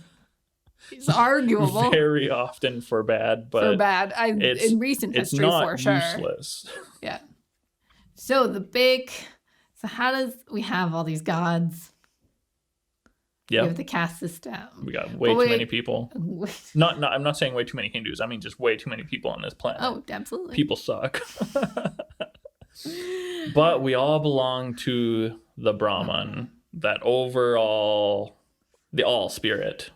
S3: It's arguable.
S4: Very often for bad, but
S3: for bad. In recent history, for sure.
S4: It's not useless.
S3: Yeah. So how does we have all these gods?
S4: Yeah.
S3: We have the caste system.
S4: We got way too many people. I'm not saying way too many Hindus. I mean just way too many people on this planet.
S3: Oh, absolutely.
S4: People suck. But we all belong to the Brahman, that overall, the all spirit.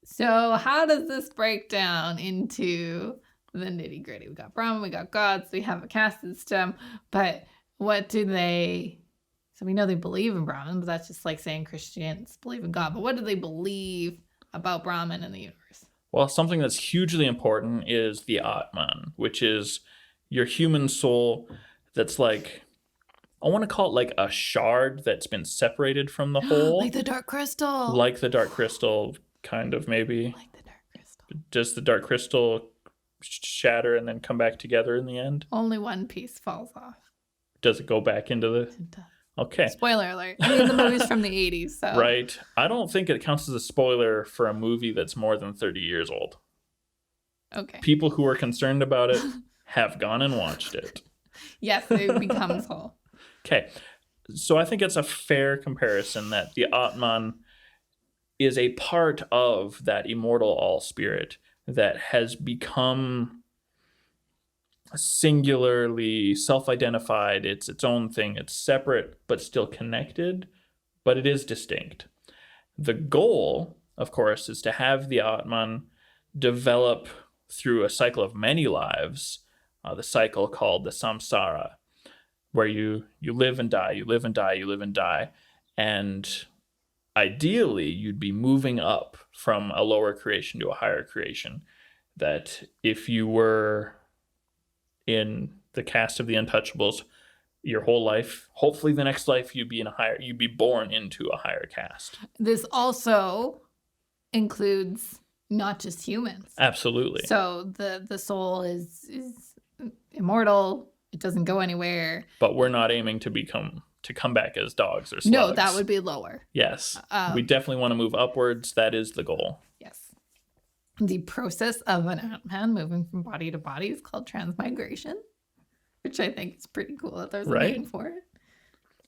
S3: So how does this break down into the nitty gritty? We got Brahman, we got gods, we have a caste system, but what do they... So we know they believe in Brahman, but that's just like saying Christians believe in God. But what do they believe about Brahman and the universe?
S4: Well, something that's hugely important is the Atman, which is your human soul that's like... I want to call it like a shard that's been separated from the whole.
S3: Like the dark crystal.
S4: Like the dark crystal, kind of, maybe.
S3: Like the dark crystal.
S4: Does the dark crystal shatter and then come back together in the end?
S3: Only one piece falls off.
S4: Does it go back into the...
S3: It does.
S4: Okay.
S3: Spoiler alert. I mean, the movie's from the 80s, so...
S4: Right. I don't think it counts as a spoiler for a movie that's more than 30 years old.
S3: Okay.
S4: People who are concerned about it have gone and watched it.
S3: Yes, it becomes whole.
S4: Okay. So I think it's a fair comparison that the Atman is a part of that immortal all spirit that has become singularly self-identified. It's its own thing. It's separate but still connected, but it is distinct. The goal, of course, is to have the Atman develop through a cycle of many lives, the cycle called the samsara, where you live and die, you live and die, you live and die. And ideally, you'd be moving up from a lower creation to a higher creation. That if you were in the caste of the untouchables your whole life, hopefully the next life you'd be born into a higher caste.
S3: This also includes not just humans.
S4: Absolutely.
S3: So the soul is immortal. It doesn't go anywhere.
S4: But we're not aiming to come back as dogs or slugs.
S3: No, that would be lower.
S4: Yes. We definitely want to move upwards. That is the goal.
S3: Yes. The process of an Atman moving from body to body is called transmigration, which I think is pretty cool that there's a name for it.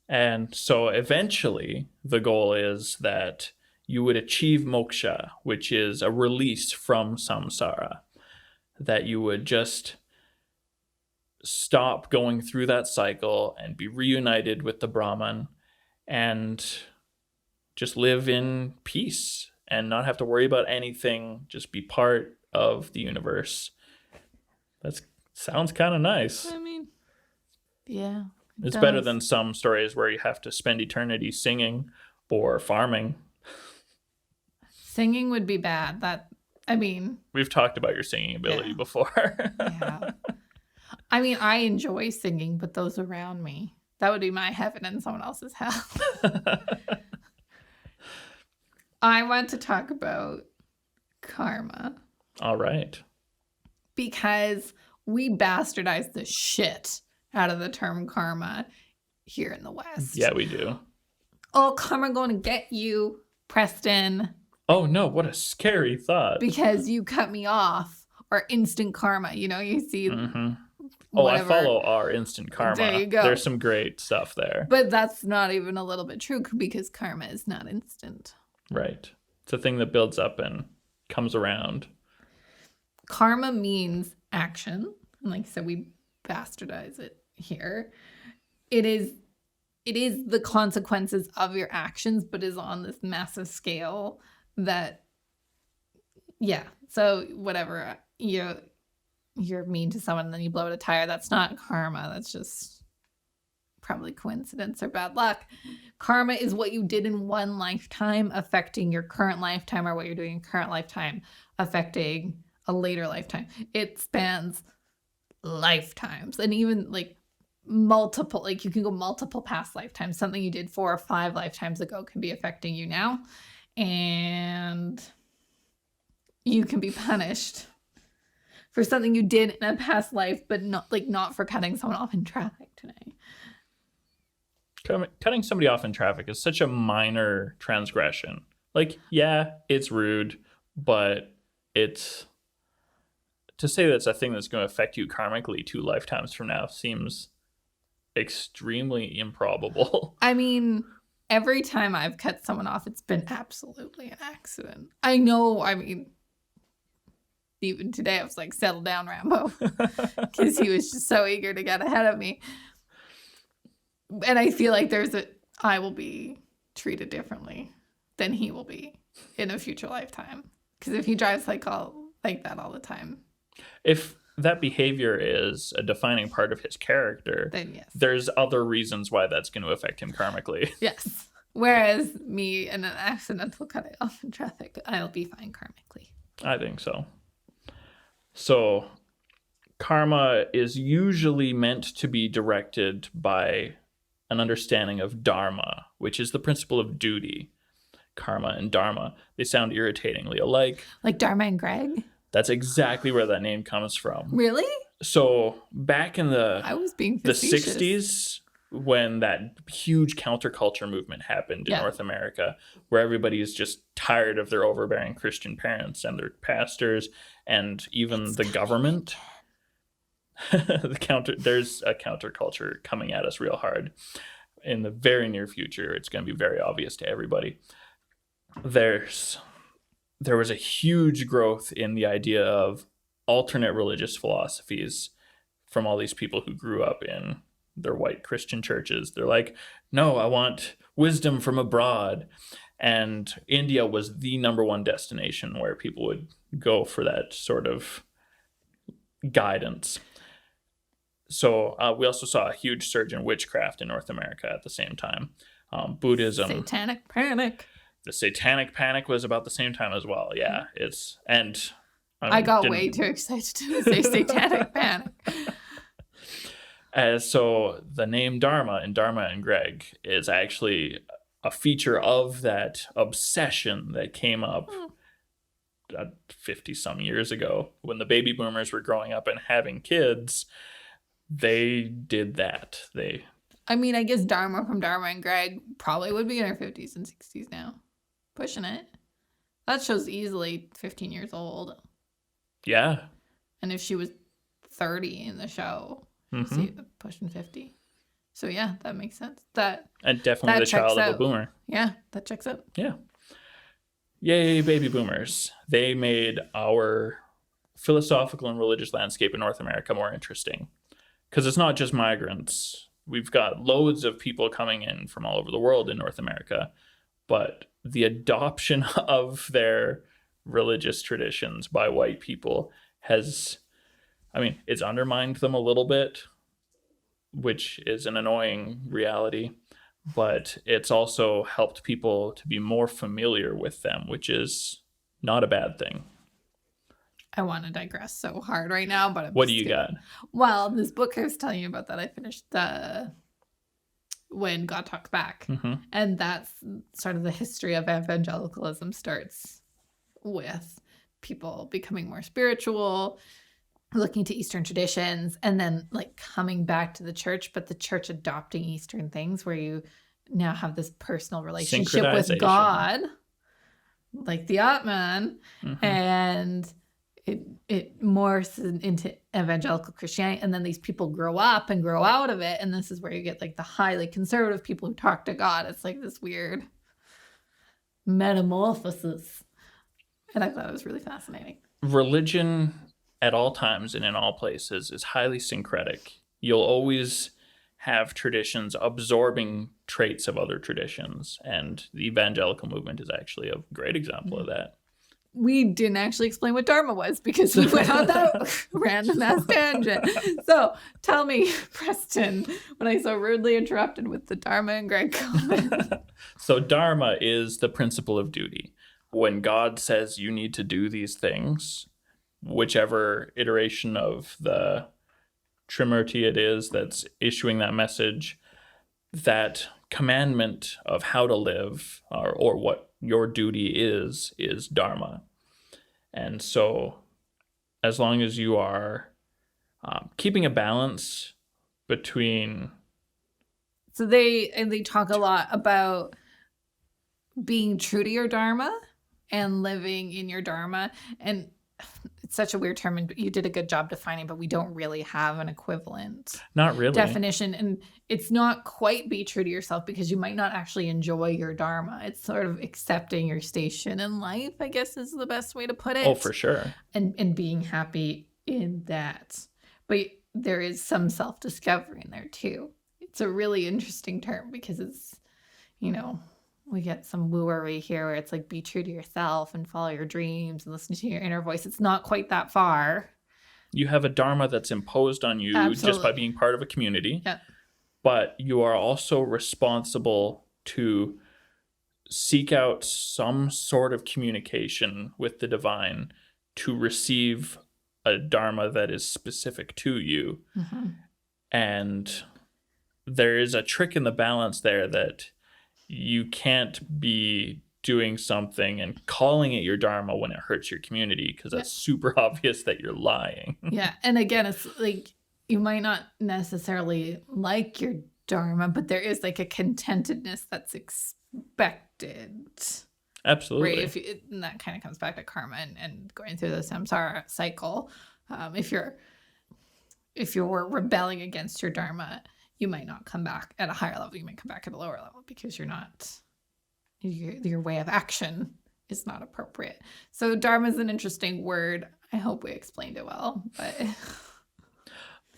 S4: And so eventually the goal is that you would achieve moksha, which is a release from samsara, that you would just stop going through that cycle and be reunited with the Brahman and just live in peace and not have to worry about anything, just be part of the universe. That sounds kind of nice.
S3: I mean, yeah.
S4: It's better than some stories where you have to spend eternity singing or farming.
S3: Singing would be bad.
S4: We've talked about your singing ability before.
S3: Yeah. I mean, I enjoy singing, but those around me, that would be my heaven and someone else's hell. I want to talk about karma.
S4: All right.
S3: Because we bastardize the shit out of the term karma here in the West.
S4: Yeah, we do.
S3: Oh, karma going to get you. Preston,
S4: Oh no, what a scary thought.
S3: because you cut me off, or instant karma. You know, you see
S4: Oh,
S3: whatever.
S4: I follow our instant karma.
S3: There you go.
S4: There's some great stuff there.
S3: But that's not even a little bit true, because karma is not instant.
S4: Right. It's a thing that builds up and comes around.
S3: Karma means action. And like I said, we bastardize it here. It is the consequences of your actions, but is on this massive scale that, yeah. So whatever, you're mean to someone and then you blow out a tire. That's not karma. That's just probably coincidence or bad luck. Karma is what you did in one lifetime affecting your current lifetime, or what you're doing in current lifetime affecting a later lifetime. It spans lifetimes, and even like multiple, like you can go multiple past lifetimes. Something you did 4 or 5 lifetimes ago can be affecting you now, and you can be punished for something you did in a past life, but not for cutting someone off in traffic today.
S4: Cutting somebody off in traffic is such a minor transgression. Like, yeah, it's rude, but it's, to say that's a thing that's going to affect you karmically 2 lifetimes from now seems extremely improbable.
S3: I mean, every time I've cut someone off, it's been absolutely an accident. I know, I mean, even today I was like, settle down, Rambo, because he was just so eager to get ahead of me. And I feel like I will be treated differently than he will be in a future lifetime. Because if he drives like that all the time.
S4: If that behavior is a defining part of his character,
S3: Then yes.
S4: There's other reasons why that's going to affect him karmically.
S3: Yes. Whereas me and an accidental cutting off in traffic, I'll be fine karmically.
S4: I think so. So, karma is usually meant to be directed by an understanding of dharma, which is the principle of duty. Karma and dharma, they sound irritatingly alike.
S3: Like Dharma and Greg?
S4: That's exactly where that name comes from.
S3: Really?
S4: So, back in
S3: I was being
S4: the
S3: facetious.
S4: 60s, when that huge counterculture movement happened in North America, where everybody is just tired of their overbearing Christian parents and their pastors and even the government. There's a counterculture coming at us real hard. In the very near future, it's going to be very obvious to everybody. There was a huge growth in the idea of alternate religious philosophies from all these people who grew up in their white Christian churches. They're like, no, I want wisdom from abroad. And India was the number one destination where people would go for that sort of guidance. So we also saw a huge surge in witchcraft in North America at the same time. Buddhism.
S3: Satanic panic.
S4: The satanic panic was about the same time as well. Yeah,
S3: I got way too excited to say satanic panic.
S4: So the name Dharma in Dharma and Greg is actually a feature of that obsession that came up 50 some years ago when the baby boomers were growing up and having kids. They did that.
S3: I guess Dharma from Dharma and Greg probably would be in her 50s and 60s now. Pushing it. That show's easily 15 years old.
S4: Yeah.
S3: And if she was 30 in the show, pushing 50. So yeah, that makes sense.
S4: And definitely the child of a boomer.
S3: Yeah, that checks out.
S4: Yeah. Yay, baby boomers. They made our philosophical and religious landscape in North America more interesting. Because it's not just migrants. We've got loads of people coming in from all over the world in North America. But the adoption of their religious traditions by white people it's undermined them a little bit, which is an annoying reality. But it's also helped people to be more familiar with them, which is not a bad thing.
S3: I want to digress so hard right now, but
S4: what do you got?
S3: Well, this book I was telling you about that I finished When God Talks Back.
S4: Mm-hmm.
S3: And that's sort of the history of evangelicalism starts with people becoming more spiritual, looking to Eastern traditions, and then like coming back to the church, but the church adopting Eastern things where you now have this personal relationship with God. like the Atman, and it morphs into evangelical Christianity, and then these people grow up and grow out of it, and this is where you get like the highly conservative people who talk to God. It's like this weird metamorphosis, and I thought it was really fascinating.
S4: Religion at all times and in all places is highly syncretic. You'll always have traditions absorbing traits of other traditions, and the evangelical movement is actually a great example of that.
S3: We didn't actually explain what Dharma was because we went on that random ass tangent. So tell me, Preston, when I so rudely interrupted with the Dharma and Greg comment.
S4: So Dharma is the principle of duty. When God says you need to do these things, whichever iteration of the Trimurti it is that's issuing that message, that commandment of how to live or what your duty is Dharma. And so as long as you are keeping a balance between...
S3: So they talk a lot about being true to your Dharma and living in your Dharma. And it's such a weird term, and you did a good job defining, but we don't really have an equivalent
S4: Not really.
S3: definition. And it's not quite be true to yourself because you might not actually enjoy your Dharma. It's sort of accepting your station in life, I guess is the best way to put it.
S4: Oh, for sure.
S3: And being happy in that. But there is some self-discovery in there too. It's a really interesting term because it's, we get some wooery here where it's like be true to yourself and follow your dreams and listen to your inner voice. It's not quite that far.
S4: You have a dharma that's imposed on you
S3: Absolutely.
S4: just by being part of a community.
S3: Yeah.
S4: But you are also responsible to seek out some sort of communication with the divine to receive a dharma that is specific to you.
S3: Mm-hmm.
S4: And there is a trick in the balance there that you can't be doing something and calling it your dharma when it hurts your community, because that's super obvious that you're lying.
S3: Yeah. And again, it's like you might not necessarily like your dharma, but there is like a contentedness that's expected.
S4: Absolutely.
S3: Right? And that kind of comes back to karma and going through the samsara cycle. If you're rebelling against your dharma, you might not come back at a higher level. You might come back at a lower level because your way of action is not appropriate. So dharma is an interesting word. I hope we explained it well, but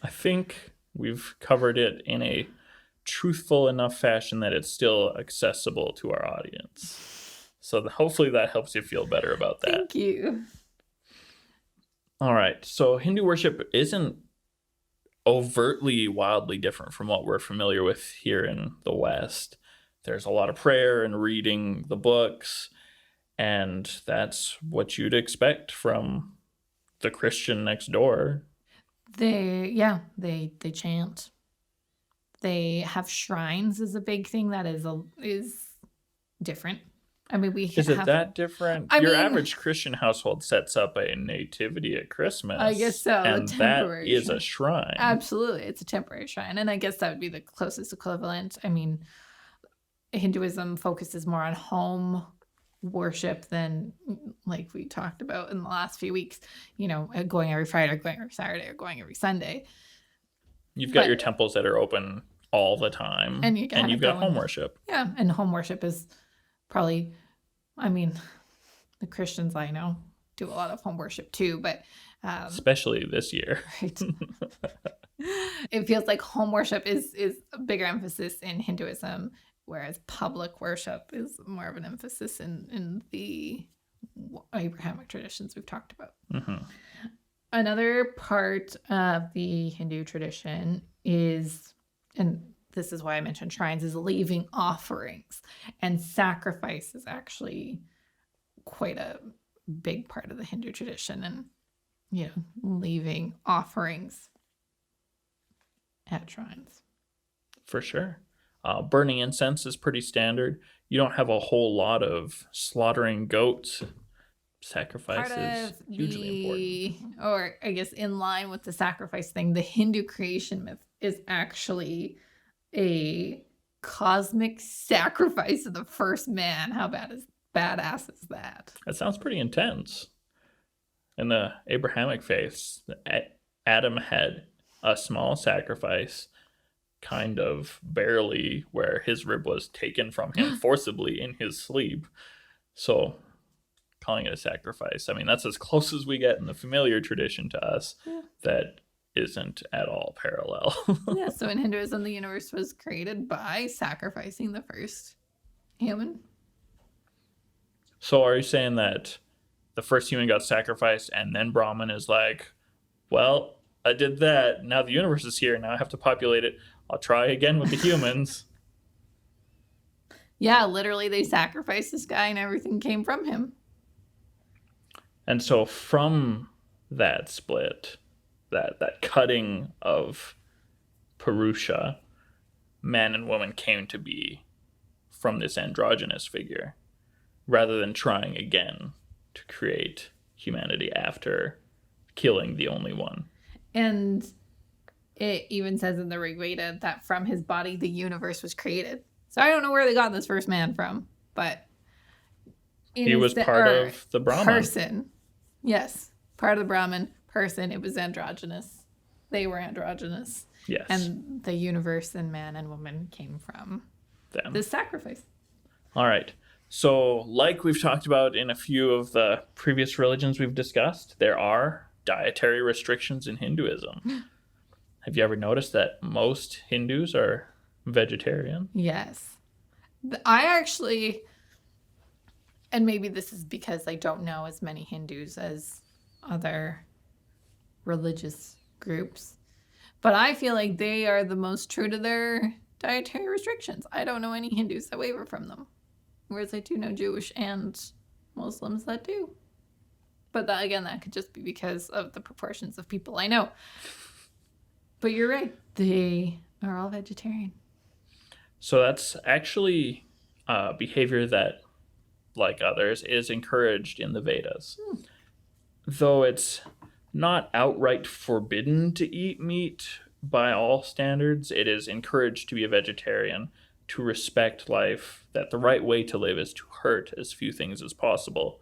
S4: I think we've covered it in a truthful enough fashion that it's still accessible to our audience. So hopefully that helps you feel better about that.
S3: Thank you.
S4: All right. So Hindu worship isn't overtly wildly different from what we're familiar with here in the West. There's a lot of prayer and reading the books, and that's what you'd expect from the Christian next door.
S3: They chant. They have shrines is a big thing that is different. I mean,
S4: Is it that different? Your average Christian household sets up a nativity at Christmas.
S3: I guess so.
S4: And that is a shrine.
S3: Absolutely. It's a temporary shrine. And I guess that would be the closest equivalent. I mean, Hinduism focuses more on home worship than, like we talked about in the last few weeks, going every Friday or going every Saturday or going every Sunday.
S4: You've got your temples that are open all the time. And you've got home worship.
S3: Yeah. And home worship is probably, the Christians I know do a lot of home worship too, but
S4: especially this year.
S3: Right. It feels like home worship is a bigger emphasis in Hinduism, whereas public worship is more of an emphasis in the Abrahamic traditions we've talked about.
S4: Mm-hmm.
S3: Another part of the Hindu tradition is, and this is why I mentioned shrines, is leaving offerings. And sacrifice is actually quite a big part of the Hindu tradition. And, leaving offerings at shrines.
S4: For sure. Burning incense is pretty standard. You don't have a whole lot of slaughtering goats. Sacrifices hugely important.
S3: Or I guess in line with the sacrifice thing, the Hindu creation myth is actually a cosmic sacrifice of the first man. How bad is badass is that?
S4: That sounds pretty intense. In the Abrahamic faiths, Adam had a small sacrifice, kind of barely, where his rib was taken from him forcibly in his sleep. So, calling it a sacrifice, I mean, that's as close as we get in the familiar tradition to us.
S3: Yeah.
S4: That isn't at all parallel.
S3: Yeah, so in Hinduism, the universe was created by sacrificing the first human.
S4: So are you saying that the first human got sacrificed and then Brahman is like, well, I did that. Now the universe is here. Now I have to populate it. I'll try again with the humans.
S3: Yeah, literally they sacrificed this guy and everything came from him.
S4: And so from that split, that cutting of Purusha, man and woman came to be from this androgynous figure, rather than trying again to create humanity after killing the only one. And
S3: it even says in the Rig Veda that from his body the universe was created. So I don't know where they got this first man from, but
S4: he was part of the Brahman.
S3: Person. Yes, part of the Brahman person. It was androgynous. They were androgynous.
S4: Yes.
S3: And the universe and man and woman came from
S4: them.
S3: This sacrifice. All
S4: right. So, like we've talked about in a few of the previous religions we've discussed, there are dietary restrictions in Hinduism. Have you ever noticed that most Hindus are vegetarian?
S3: Yes. I actually, and maybe this is because I don't know as many Hindus as other religious groups, but I feel like they are the most true to their dietary restrictions. I don't know any Hindus that waver from them, whereas I do know Jewish and Muslims that do. But that, again, that could just be because of the proportions of people I know. But you're right. They are all vegetarian.
S4: So that's actually behavior that, like others, is encouraged in the Vedas. Though it's not outright forbidden to eat meat by all standards, it is encouraged to be a vegetarian, to respect life, that the right way to live is to hurt as few things as possible,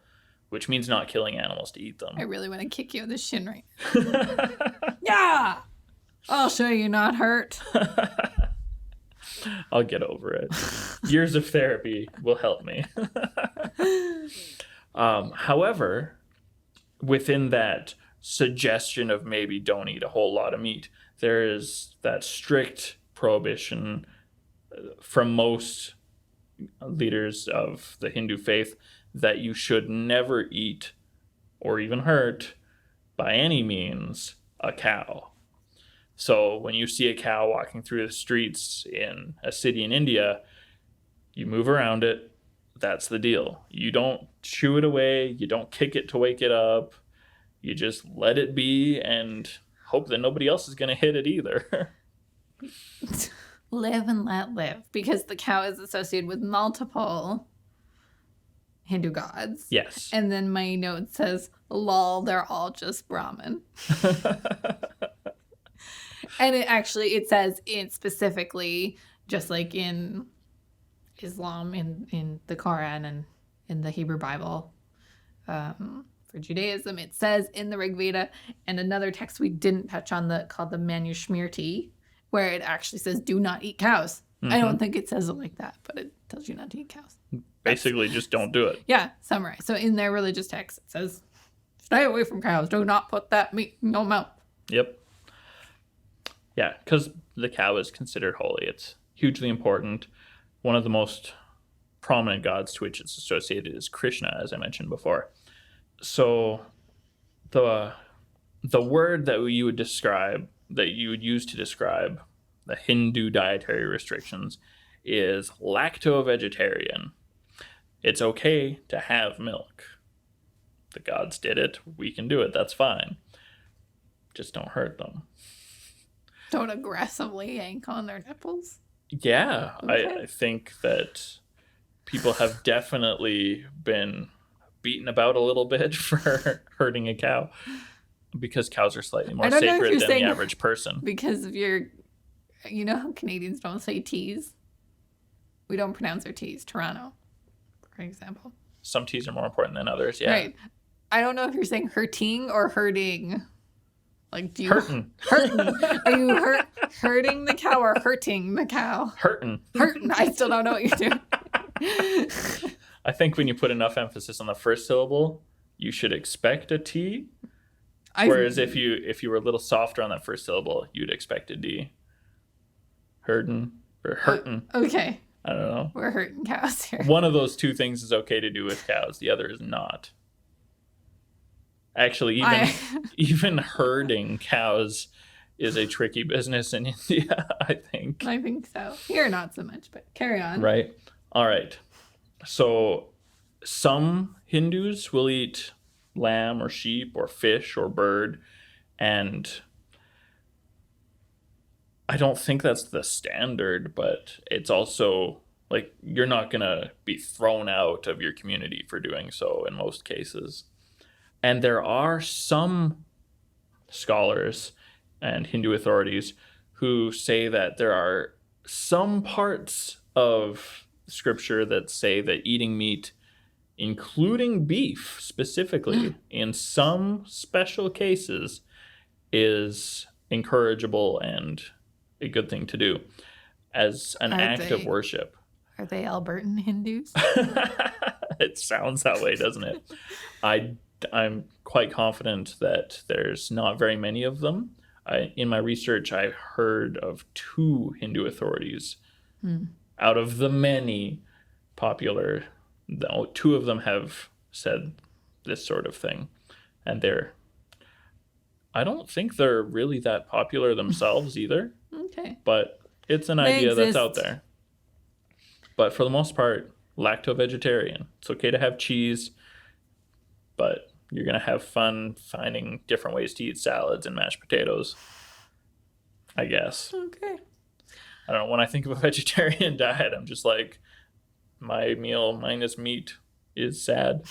S4: which means not killing animals to eat them.
S3: I really want to kick you in the shin right now. Yeah! I'll show you not hurt.
S4: I'll get over it. Years of therapy will help me. However, within that suggestion of maybe don't eat a whole lot of meat, there is that strict prohibition from most leaders of the Hindu faith that you should never eat or even hurt by any means a cow. So when you see a cow walking through the streets in a city in India, you move around it. That's the deal. You don't shoo it away. You don't kick it to wake it up. You just let it be and hope that nobody else is going to hit it either.
S3: Live and let live, because the cow is associated with multiple Hindu gods.
S4: Yes.
S3: And then my note says, lol, they're all just Brahmin. And it says it specifically, just like in Islam, in the Quran and in the Hebrew Bible, for Judaism, it says in the Rig Veda, and another text we didn't touch on called the Manusmriti, where it actually says do not eat cows. Mm-hmm. I don't think it says it like that, but it tells you not to eat cows.
S4: Basically, just don't do it.
S3: Yeah, summary. So in their religious text, it says stay away from cows. Do not put that meat in your mouth.
S4: Yep. Yeah, because the cow is considered holy. It's hugely important. One of the most prominent gods to which it's associated is Krishna, as I mentioned before. So the word that you would use to describe the Hindu dietary restrictions is lacto-vegetarian. It's okay to have milk. The gods did it. We can do it. That's fine. Just don't hurt them.
S3: Don't aggressively yank on their nipples.
S4: Yeah, okay. I think that people have definitely been beaten about a little bit for hurting a cow, because cows are slightly more sacred than the average person.
S3: Because of you know how Canadians don't say T's? We don't pronounce our T's. Toronto, for example.
S4: Some teas are more important than others. Yeah.
S3: Right. I don't know if you're saying hurting or hurting. Like, do you
S4: Hurting.
S3: hurting? Are you hurting the cow or hurting the cow?
S4: Hurting.
S3: Hurting. I still don't know what you're doing.
S4: I think when you put enough emphasis on the first syllable, you should expect a T. Whereas if you were a little softer on that first syllable, you'd expect a D. Hurting or hurting.
S3: Okay.
S4: I don't know.
S3: We're hurting cows here.
S4: One of those two things is okay to do with cows. The other is not. Actually, even herding cows is a tricky business in India, I think.
S3: I think so. Here, not so much, but carry on.
S4: Right. All right. So some Hindus will eat lamb or sheep or fish or bird, and I don't think that's the standard, but it's also like you're not going to be thrown out of your community for doing so in most cases. And there are some scholars and Hindu authorities who say that there are some parts of scripture that say that eating meat, including beef specifically, in some special cases, is encourageable and a good thing to do as an act of worship.
S3: Are they Albertan Hindus?
S4: It sounds that way, doesn't it? I'm quite confident that there's not very many of them. In my research, I heard of 2 Hindu authorities out of the many popular. 2 of them have said this sort of thing, and I don't think they're really that popular themselves either.
S3: Okay.
S4: But it's an idea that's out there. But for the most part, lacto-vegetarian. It's okay to have cheese, but you're going to have fun finding different ways to eat salads and mashed potatoes, I guess.
S3: Okay.
S4: I don't know. When I think of a vegetarian diet, I'm just like, my meal minus meat is sad.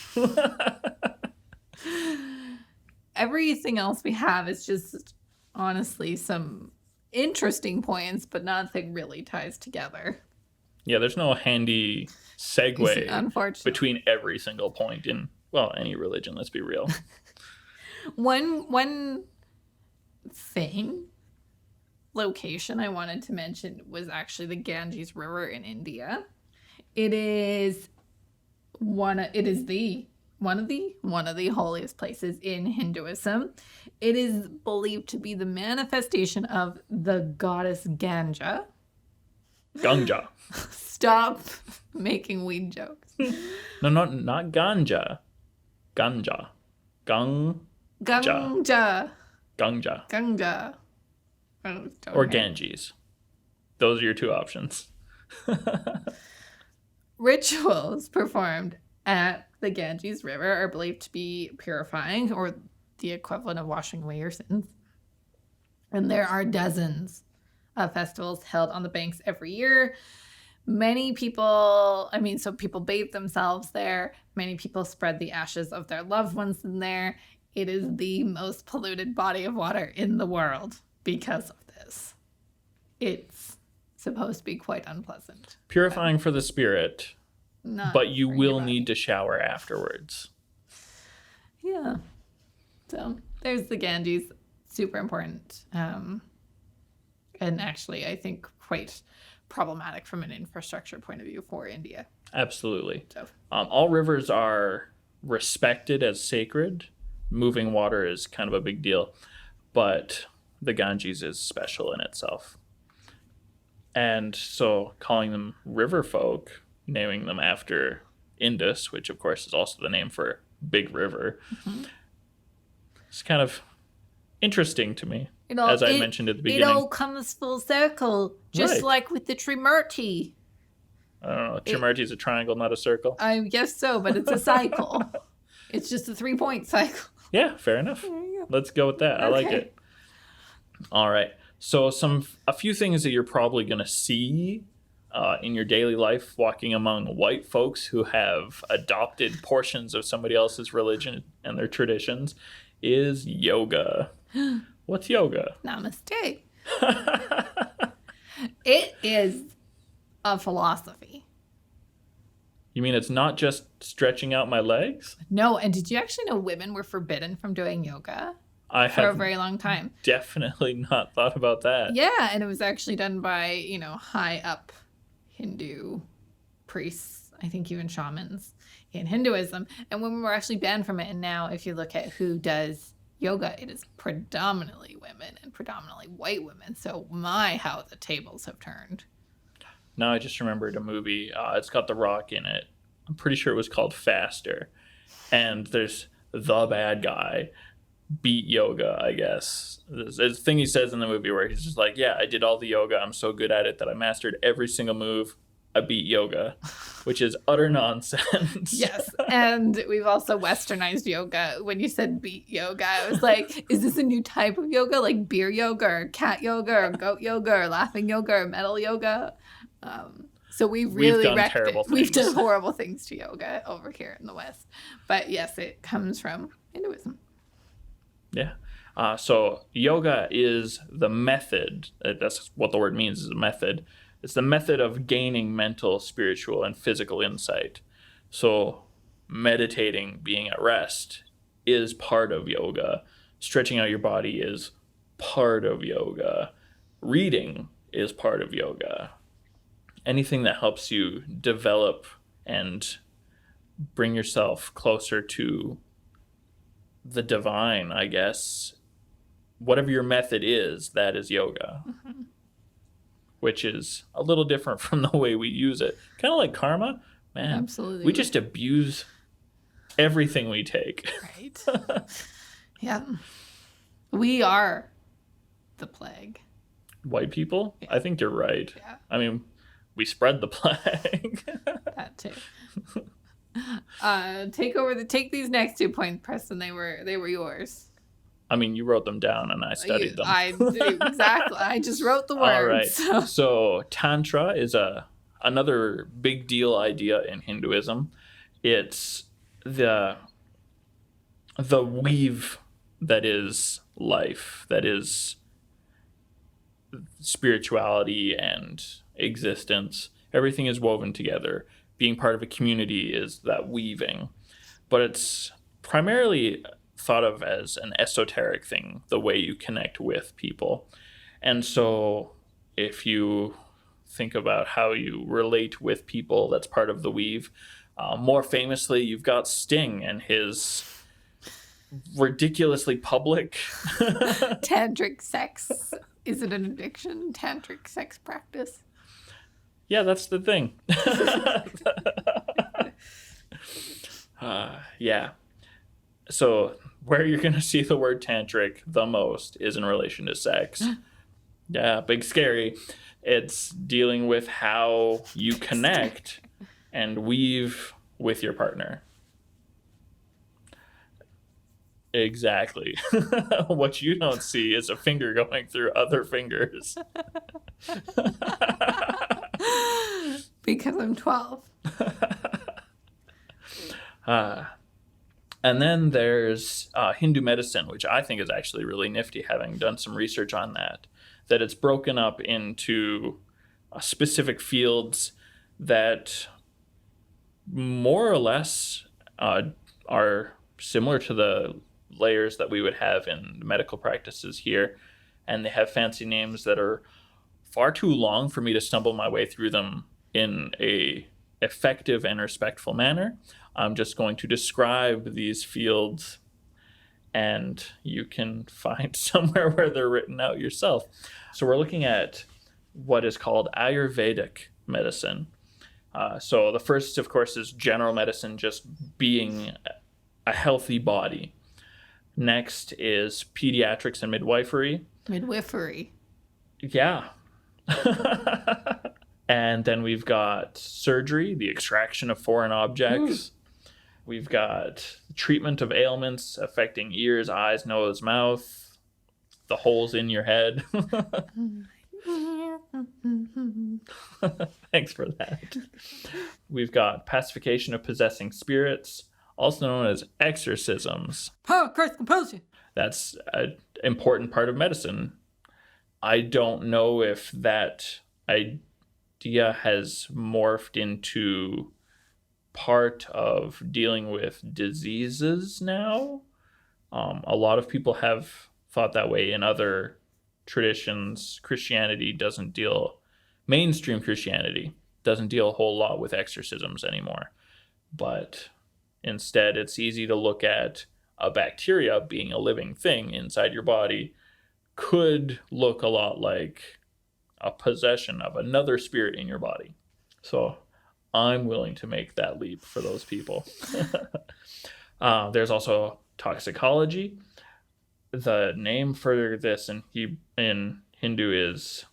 S3: Everything else we have is just, honestly, some interesting points, but nothing really ties together.
S4: Yeah, there's no handy segue
S3: Unfortunately.
S4: between every single point in, well, any religion, let's be real.
S3: One location I wanted to mention was actually the Ganges River in India. It is one of the holiest places in Hinduism. It is believed to be the manifestation of the goddess Ganga.
S4: Ganja.
S3: Stop making weed jokes.
S4: No, not ganja. Ganja.
S3: Ganga.
S4: Ganja.
S3: Oh,
S4: Or Ganges. Those are your 2 options.
S3: Rituals performed at the Ganges River are believed to be purifying, or the equivalent of washing away your sins. And there are dozens of festivals held on the banks every year. Many people, people bathe themselves there. Many people spread the ashes of their loved ones in there. It is the most polluted body of water in the world because of this. It's supposed to be quite unpleasant.
S4: Purifying for the spirit, but you will need to shower afterwards.
S3: Yeah. So there's the Ganges. Super important. And actually, I think quite problematic from an infrastructure point of view for India.
S4: Absolutely.
S3: So.
S4: All rivers are respected as sacred. Moving water is kind of a big deal, but the Ganges is special in itself. And so calling them river folk, naming them after Indus, which of course is also the name for big river, it's kind of interesting to me. As I mentioned at the beginning.
S3: It all comes full circle, just like with the Trimurti.
S4: I don't know. Trimurti is a triangle, not a circle.
S3: I guess so, but it's a cycle. It's just a 3-point cycle.
S4: Yeah, fair enough. Let's go with that. Okay. I like it. All right. So a few things that you're probably going to see in your daily life walking among white folks who have adopted portions of somebody else's religion and their traditions is yoga. What's yoga?
S3: Namaste. It is a philosophy.
S4: You mean it's not just stretching out my legs?
S3: No, and did you actually know women were forbidden from doing yoga
S4: I
S3: for a
S4: have
S3: very long time?
S4: definitely not thought about that.
S3: Yeah, and it was actually done by, high up Hindu priests, I think even shamans in Hinduism. And women were actually banned from it. And now if you look at who does yoga, it is predominantly women and predominantly white women. So how the tables have turned.
S4: Now I just remembered a movie. It's got The Rock in it. I'm pretty sure it was called Faster. And there's the bad guy beat yoga, I guess. There's a thing he says in the movie where he's just like, yeah, I did all the yoga. I'm so good at it that I mastered every single move. I beat yoga, which is utter nonsense.
S3: Yes. And we've also westernized yoga. When you said beat yoga, I was like, is this a new type of yoga? Like beer yoga or cat yoga or goat yoga or laughing yoga or metal yoga? So we've really wrecked it. We've done horrible things to yoga over here in the West. But yes, it comes from Hinduism.
S4: Yeah. So yoga is the method. That's what the word means, is a method. It's the method of gaining mental, spiritual, and physical insight. So meditating, being at rest, is part of yoga. Stretching out your body is part of yoga. Reading is part of yoga. Anything that helps you develop and bring yourself closer to the divine, I guess. Whatever your method is, that is yoga. Mm-hmm. Which is a little different from the way we use it. Kind of like karma. Man,
S3: absolutely.
S4: We just abuse everything we take.
S3: Right. Yeah. We are the plague.
S4: White people? Yeah. I think you're right.
S3: Yeah.
S4: I mean, we spread the plague.
S3: That too. Take these next 2 points, Preston. They were yours.
S4: I mean, you wrote them down and I studied them.
S3: I do, exactly. I just wrote the words.
S4: All right. So Tantra is another big deal idea in Hinduism. It's the weave that is life, that is spirituality and existence. Everything is woven together. Being part of a community is that weaving. But it's primarily thought of as an esoteric thing, the way you connect with people. And so if you think about how you relate with people, that's part of the weave. More famously, you've got Sting and his ridiculously public
S3: tantric sex. Is it an addiction? Tantric sex practice?
S4: Yeah, that's the thing. Yeah. So where you're going to see the word tantric the most is in relation to sex. Yeah, big scary. It's dealing with how you connect and weave with your partner. Exactly. What you don't see is a finger going through other fingers.
S3: Because I'm 12.
S4: And then there's Hindu medicine, which I think is actually really nifty, having done some research on that it's broken up into specific fields that more or less are similar to the layers that we would have in medical practices here. And they have fancy names that are far too long for me to stumble my way through them in a effective and respectful manner. I'm just going to describe these fields and you can find somewhere where they're written out yourself. So we're looking at what is called Ayurvedic medicine. So the first, of course, is general medicine, just being a healthy body. Next is pediatrics and midwifery.
S3: Midwifery.
S4: Yeah. And then we've got surgery, the extraction of foreign objects. We've got treatment of ailments affecting ears, eyes, nose, mouth, the holes in your head. Thanks for that. We've got pacification of possessing spirits, also known as exorcisms.
S3: Power, Christ, compulsion.
S4: That's an important part of medicine. I don't know if that idea has morphed into part of dealing with diseases now. A lot of people have thought that way in other traditions. Mainstream Christianity doesn't deal a whole lot with exorcisms anymore. But instead, it's easy to look at a bacteria being a living thing inside your body could look a lot like a possession of another spirit in your body. So I'm willing to make that leap for those people. There's also toxicology. The name for this in Hindu is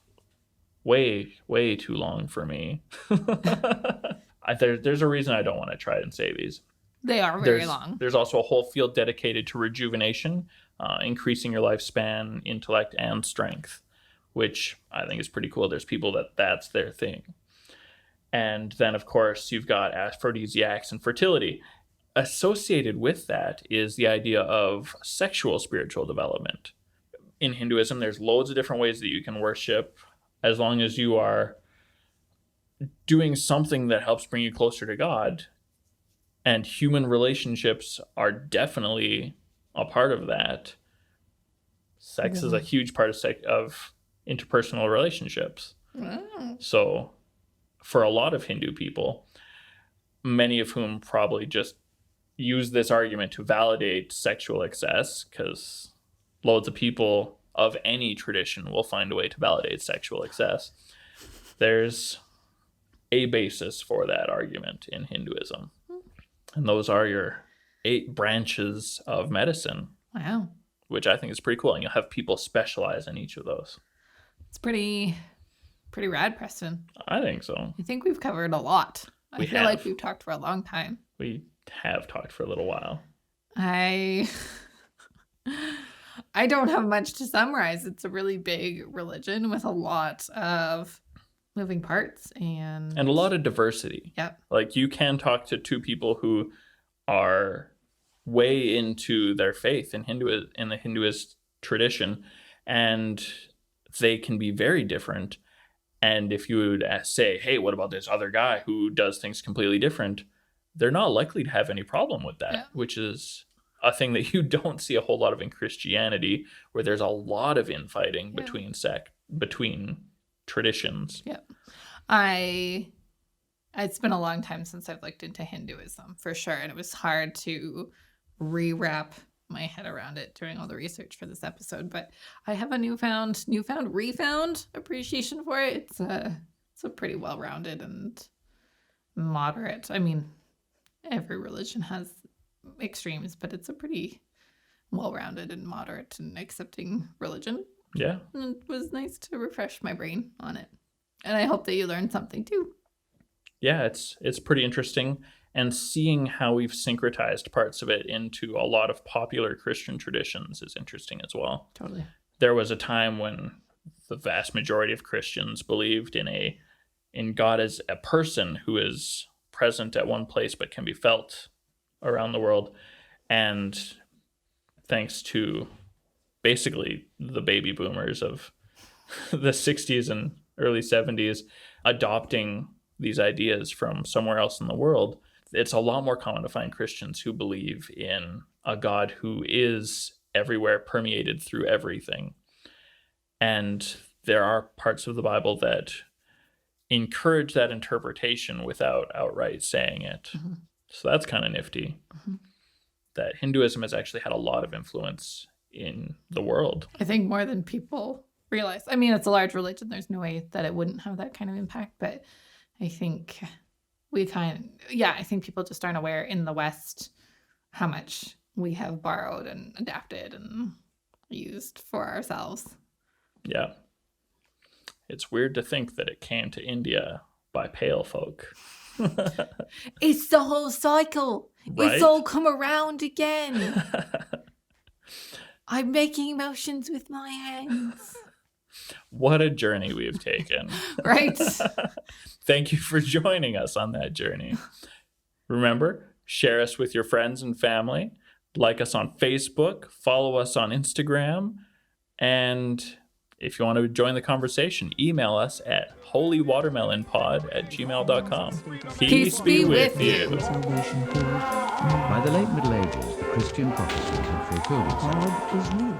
S4: way too long for me. There's a reason I don't want to try and say these.
S3: They are very long.
S4: There's also a whole field dedicated to rejuvenation, increasing your lifespan, intellect, and strength, which I think is pretty cool. There's people that's their thing. And then, of course, you've got aphrodisiacs and fertility. Associated with that is the idea of sexual spiritual development. In Hinduism, there's loads of different ways that you can worship, as long as you are doing something that helps bring you closer to God. And human relationships are definitely a part of that. Sex is a huge part of interpersonal relationships.
S3: Wow.
S4: So for a lot of Hindu people, many of whom probably just use this argument to validate sexual excess, because loads of people of any tradition will find a way to validate sexual excess. There's a basis for that argument in Hinduism. And those are your 8 branches of medicine.
S3: Wow.
S4: Which I think is pretty cool. And you'll have people specialize in each of those.
S3: It's pretty rad, Preston.
S4: I think so.
S3: I think we've covered a lot. I feel like we've talked for a long time.
S4: We have talked for a little while.
S3: I don't have much to summarize. It's a really big religion with a lot of moving parts and
S4: a lot of diversity.
S3: Yep.
S4: Like, you can talk to 2 people who are way into their faith in the Hinduist tradition, and they can be very different. And if you would say, hey, what about this other guy who does things completely different? They're not likely to have any problem with that, which is a thing that you don't see a whole lot of in Christianity, where there's a lot of infighting between traditions.
S3: Yeah. It's been a long time since I've looked into Hinduism, for sure. And it was hard to rewrap my head around it doing all the research for this episode. But I have a refound appreciation for it. It's a pretty well-rounded and moderate. I mean, every religion has extremes, but it's a pretty well-rounded and moderate and accepting religion.
S4: Yeah.
S3: And it was nice to refresh my brain on it. And I hope that you learned something too.
S4: Yeah, it's pretty interesting. And seeing how we've syncretized parts of it into a lot of popular Christian traditions is interesting as well.
S3: Totally.
S4: There was a time when the vast majority of Christians believed in God as a person who is present at one place but can be felt around the world. And thanks to basically the baby boomers of the 60s and early 70s adopting these ideas from somewhere else in the world, it's a lot more common to find Christians who believe in a God who is everywhere, permeated through everything. And there are parts of the Bible that encourage that interpretation without outright saying it. Mm-hmm. So that's kind of nifty. Mm-hmm. That Hinduism has actually had a lot of influence in the world.
S3: I think more than people realize. I mean, it's a large religion. There's no way that it wouldn't have that kind of impact. But I think I think people just aren't aware in the West how much we have borrowed and adapted and used for ourselves. Yeah.
S4: It's weird to think that it came to India by pale folk.
S3: It's the whole cycle. Right? It's all come around again. I'm making motions with my hands.
S4: What a journey we've taken.
S3: Right.
S4: Thank you for joining us on that journey. Remember, share us with your friends and family. Like us on Facebook. Follow us on Instagram. And If you want to join the conversation, email us at holywatermelonpod@gmail.com. Peace be with you.
S1: Salvation for
S2: By the late Middle Ages, the Christian prophecy had fulfilled itself.
S1: God is near.